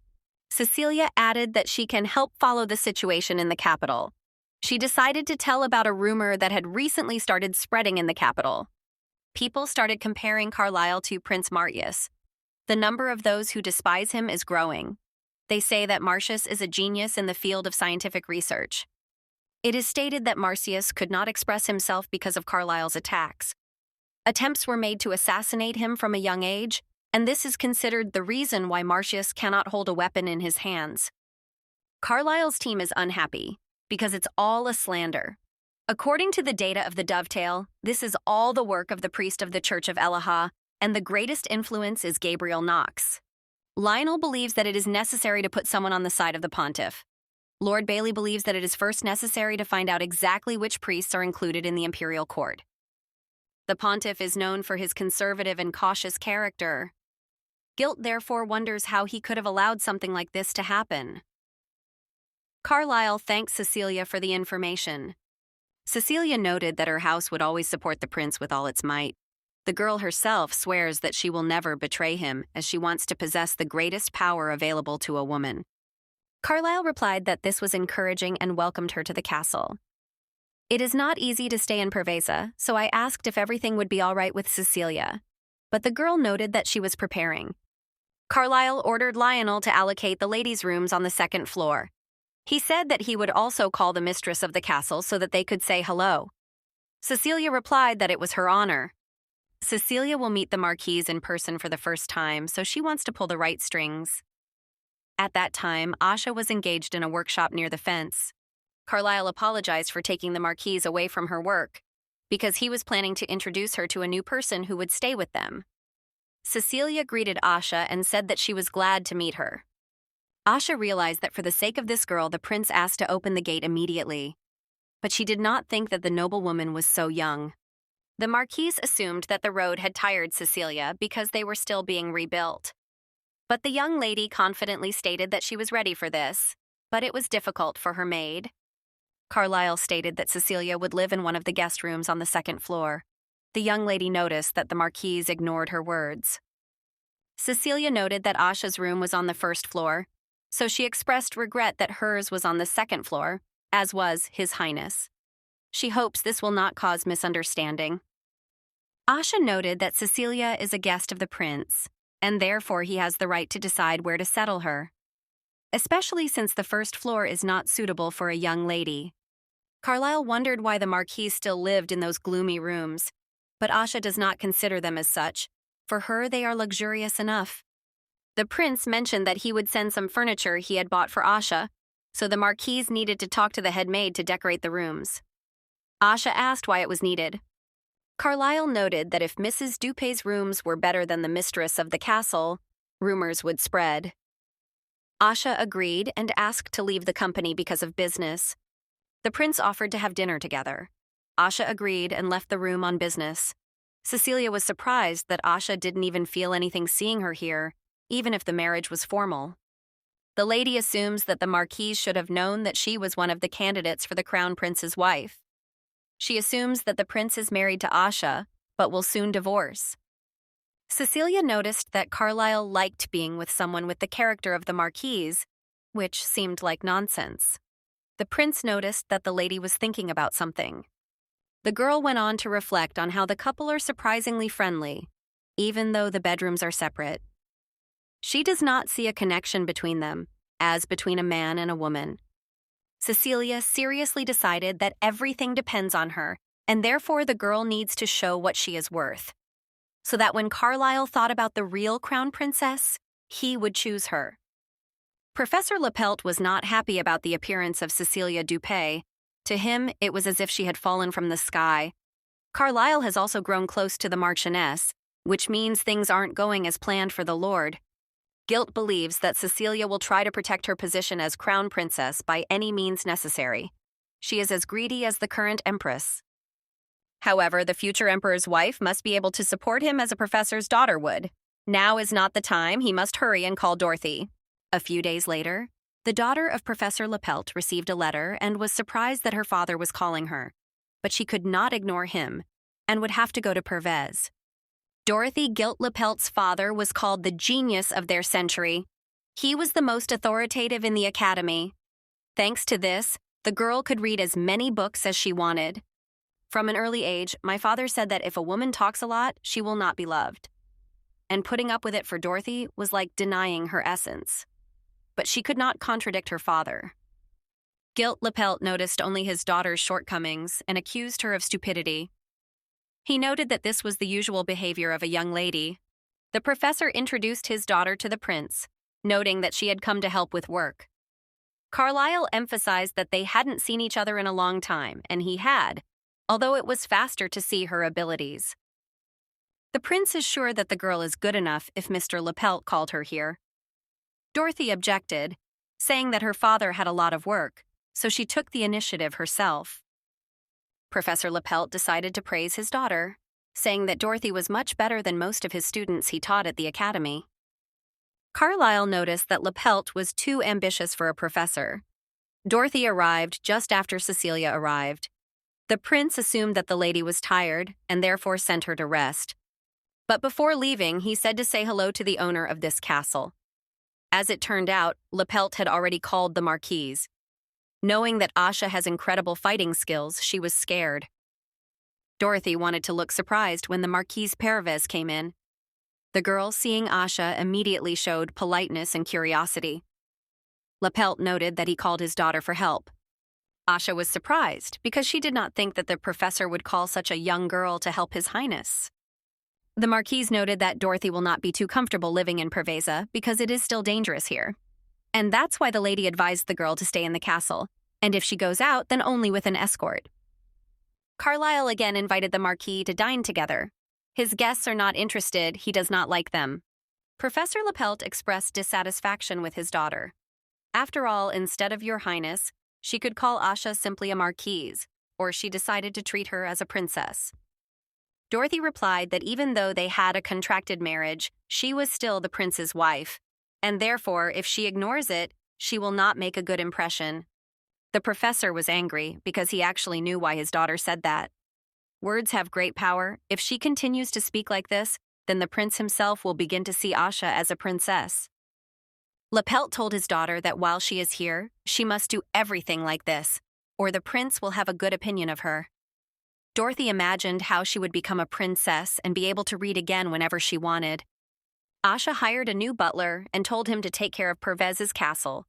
Cecilia added that she can help follow the situation in the capital. She decided to tell about a rumor that had recently started spreading in the capital. People started comparing Carlisle to Prince Martius. The number of those who despise him is growing. They say that Martius is a genius in the field of scientific research. It is stated that Marcius could not express himself because of Carlisle's attacks. Attempts were made to assassinate him from a young age, and this is considered the reason why Marcius cannot hold a weapon in his hands. Carlisle's team is unhappy because it's all a slander. According to the data of the dovetail, this is all the work of the priest of the Church of Elaha, and the greatest influence is Gabriel Knox. Lionel believes that it is necessary to put someone on the side of the pontiff. Lord Bailey believes that it is first necessary to find out exactly which priests are included in the imperial court. The pontiff is known for his conservative and cautious character. Guilt therefore wonders how he could have allowed something like this to happen. Carlisle thanks Cecilia for the information. Cecilia noted that her house would always support the prince with all its might. The girl herself swears that she will never betray him, as she wants to possess the greatest power available to a woman. Carlisle replied that this was encouraging and welcomed her to the castle. It is not easy to stay in Perves, so I asked if everything would be all right with Cecilia. But the girl noted that she was preparing. Carlisle ordered Lionel to allocate the ladies' rooms on the second floor. He said that he would also call the mistress of the castle so that they could say hello. Cecilia replied that it was her honor. Cecilia will meet the Marquise in person for the first time, so she wants to pull the right strings. At that time, Asha was engaged in a workshop near the fence. Carlisle apologized for taking the Marquise away from her work, because he was planning to introduce her to a new person who would stay with them. Cecilia greeted Asha and said that she was glad to meet her. Asha realized that for the sake of this girl, the prince asked to open the gate immediately. But she did not think that the noblewoman was so young. The Marquise assumed that the road had tired Cecilia because they were still being rebuilt. But the young lady confidently stated that she was ready for this, but it was difficult for her maid. Carlisle stated that Cecilia would live in one of the guest rooms on the second floor. The young lady noticed that the Marquise ignored her words. Cecilia noted that Asha's room was on the first floor, so she expressed regret that hers was on the second floor, as was His Highness. She hopes this will not cause misunderstanding. Asha noted that Cecilia is a guest of the prince, and therefore he has the right to decide where to settle her, especially since the first floor is not suitable for a young lady. Carlisle wondered why the Marquise still lived in those gloomy rooms, but Asha does not consider them as such. For her, they are luxurious enough. The prince mentioned that he would send some furniture he had bought for Asha, so the Marquise needed to talk to the head maid to decorate the rooms. Asha asked why it was needed. Carlisle noted that if Mrs. Dupay's rooms were better than the mistress of the castle, rumors would spread. Asha agreed and asked to leave the company because of business. The prince offered to have dinner together. Asha agreed and left the room on business. Cecilia was surprised that Asha didn't even feel anything seeing her here, even if the marriage was formal. The lady assumes that the Marquise should have known that she was one of the candidates for the crown prince's wife. She assumes that the prince is married to Asha, but will soon divorce. Cecilia noticed that Carlyle liked being with someone with the character of the Marquise, which seemed like nonsense. The prince noticed that the lady was thinking about something. The girl went on to reflect on how the couple are surprisingly friendly, even though the bedrooms are separate. She does not see a connection between them, as between a man and a woman. Cecilia seriously decided that everything depends on her, and therefore the girl needs to show what she is worth, so that when Carlyle thought about the real crown princess, he would choose her. Professor Lepelt was not happy about the appearance of Cecilia Dupay. To him, it was as if she had fallen from the sky. Carlyle has also grown close to the Marchioness, which means things aren't going as planned for the Lord. Guilt believes that Cecilia will try to protect her position as crown princess by any means necessary. She is as greedy as the current empress. However, the future emperor's wife must be able to support him as a professor's daughter would. Now is not the time, he must hurry and call Dorothy. A few days later, the daughter of Professor Lepelt received a letter and was surprised that her father was calling her. But she could not ignore him and would have to go to Perves. Dorothy Gilt Lepelt's father was called the genius of their century. He was the most authoritative in the academy. Thanks to this, the girl could read as many books as she wanted. From an early age, my father said that if a woman talks a lot, she will not be loved. And putting up with it for Dorothy was like denying her essence. But she could not contradict her father. Gilt Lepelt noticed only his daughter's shortcomings and accused her of stupidity. He noted that this was the usual behavior of a young lady. The professor introduced his daughter to the prince, noting that she had come to help with work. Carlyle emphasized that they hadn't seen each other in a long time, and he had, although it was faster to see her abilities. The prince is sure that the girl is good enough if Mr. Lepelt called her here. Dorothy objected, saying that her father had a lot of work, so she took the initiative herself. Professor Lepelt decided to praise his daughter, saying that Dorothy was much better than most of his students he taught at the academy. Carlyle noticed that Lepelt was too ambitious for a professor. Dorothy arrived just after Cecilia arrived. The prince assumed that the lady was tired and therefore sent her to rest. But before leaving, he said to say hello to the owner of this castle. As it turned out, Lepelt had already called the Marquise. Knowing that Asha has incredible fighting skills, she was scared. Dorothy wanted to look surprised when the Marquise Perves came in. The girl, seeing Asha, immediately showed politeness and curiosity. Lepelt noted that he called his daughter for help. Asha was surprised because she did not think that the professor would call such a young girl to help His Highness. The Marquise noted that Dorothy will not be too comfortable living in Perves because it is still dangerous here. And that's why the lady advised the girl to stay in the castle, and if she goes out, then only with an escort. Carlyle again invited the Marquis to dine together. His guests are not interested, he does not like them. Professor Lepelt expressed dissatisfaction with his daughter. After all, instead of Your Highness, she could call Asha simply a Marquise, or she decided to treat her as a princess. Dorothy replied that even though they had a contracted marriage, she was still the prince's wife, and therefore, if she ignores it, she will not make a good impression. The professor was angry because he actually knew why his daughter said that. Words have great power. If she continues to speak like this, then the prince himself will begin to see Asha as a princess. Lepelt told his daughter that while she is here, she must do everything like this, or the prince will have a good opinion of her. Dorothy imagined how she would become a princess and be able to read again whenever she wanted. Asha hired a new butler and told him to take care of Perves's castle.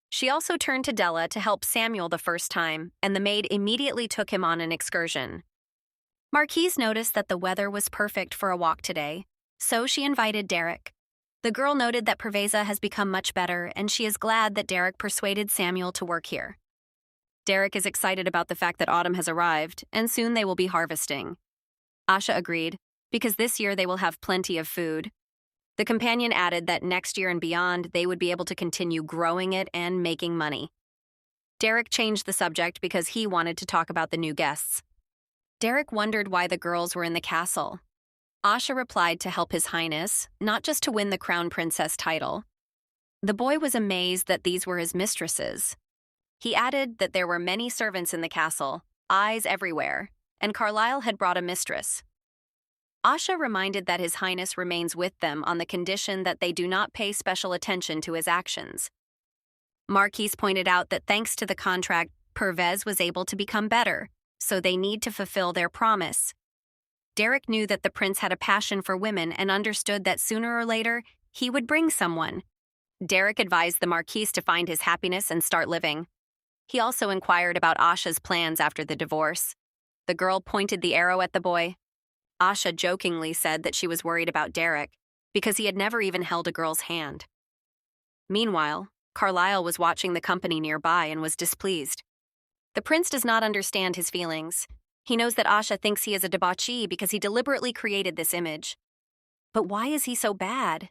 She also turned to Della to help Samuel the first time, and the maid immediately took him on an excursion. Marquise noticed that the weather was perfect for a walk today, so she invited Derek. The girl noted that Perveza has become much better, and she is glad that Derek persuaded Samuel to work here. Derek is excited about the fact that autumn has arrived, and soon they will be harvesting. Asha agreed, because this year they will have plenty of food. The companion added that next year and beyond, they would be able to continue growing it and making money. Derek changed the subject because he wanted to talk about the new guests. Derek wondered why the girls were in the castle. Asha replied to help His Highness, not just to win the crown princess title. The boy was amazed that these were his mistresses. He added that there were many servants in the castle, eyes everywhere, and Carlyle had brought a mistress. Asha reminded that His Highness remains with them on the condition that they do not pay special attention to his actions. Marquise pointed out that thanks to the contract, Perves was able to become better, so they need to fulfill their promise. Derek knew that the prince had a passion for women and understood that sooner or later, he would bring someone. Derek advised the Marquise to find his happiness and start living. He also inquired about Asha's plans after the divorce. The girl pointed the arrow at the boy. Asha jokingly said that she was worried about Derek because he had never even held a girl's hand. Meanwhile, Carlyle was watching the company nearby and was displeased. The prince does not understand his feelings. He knows that Asha thinks he is a debauchee because he deliberately created this image. But why is he so bad?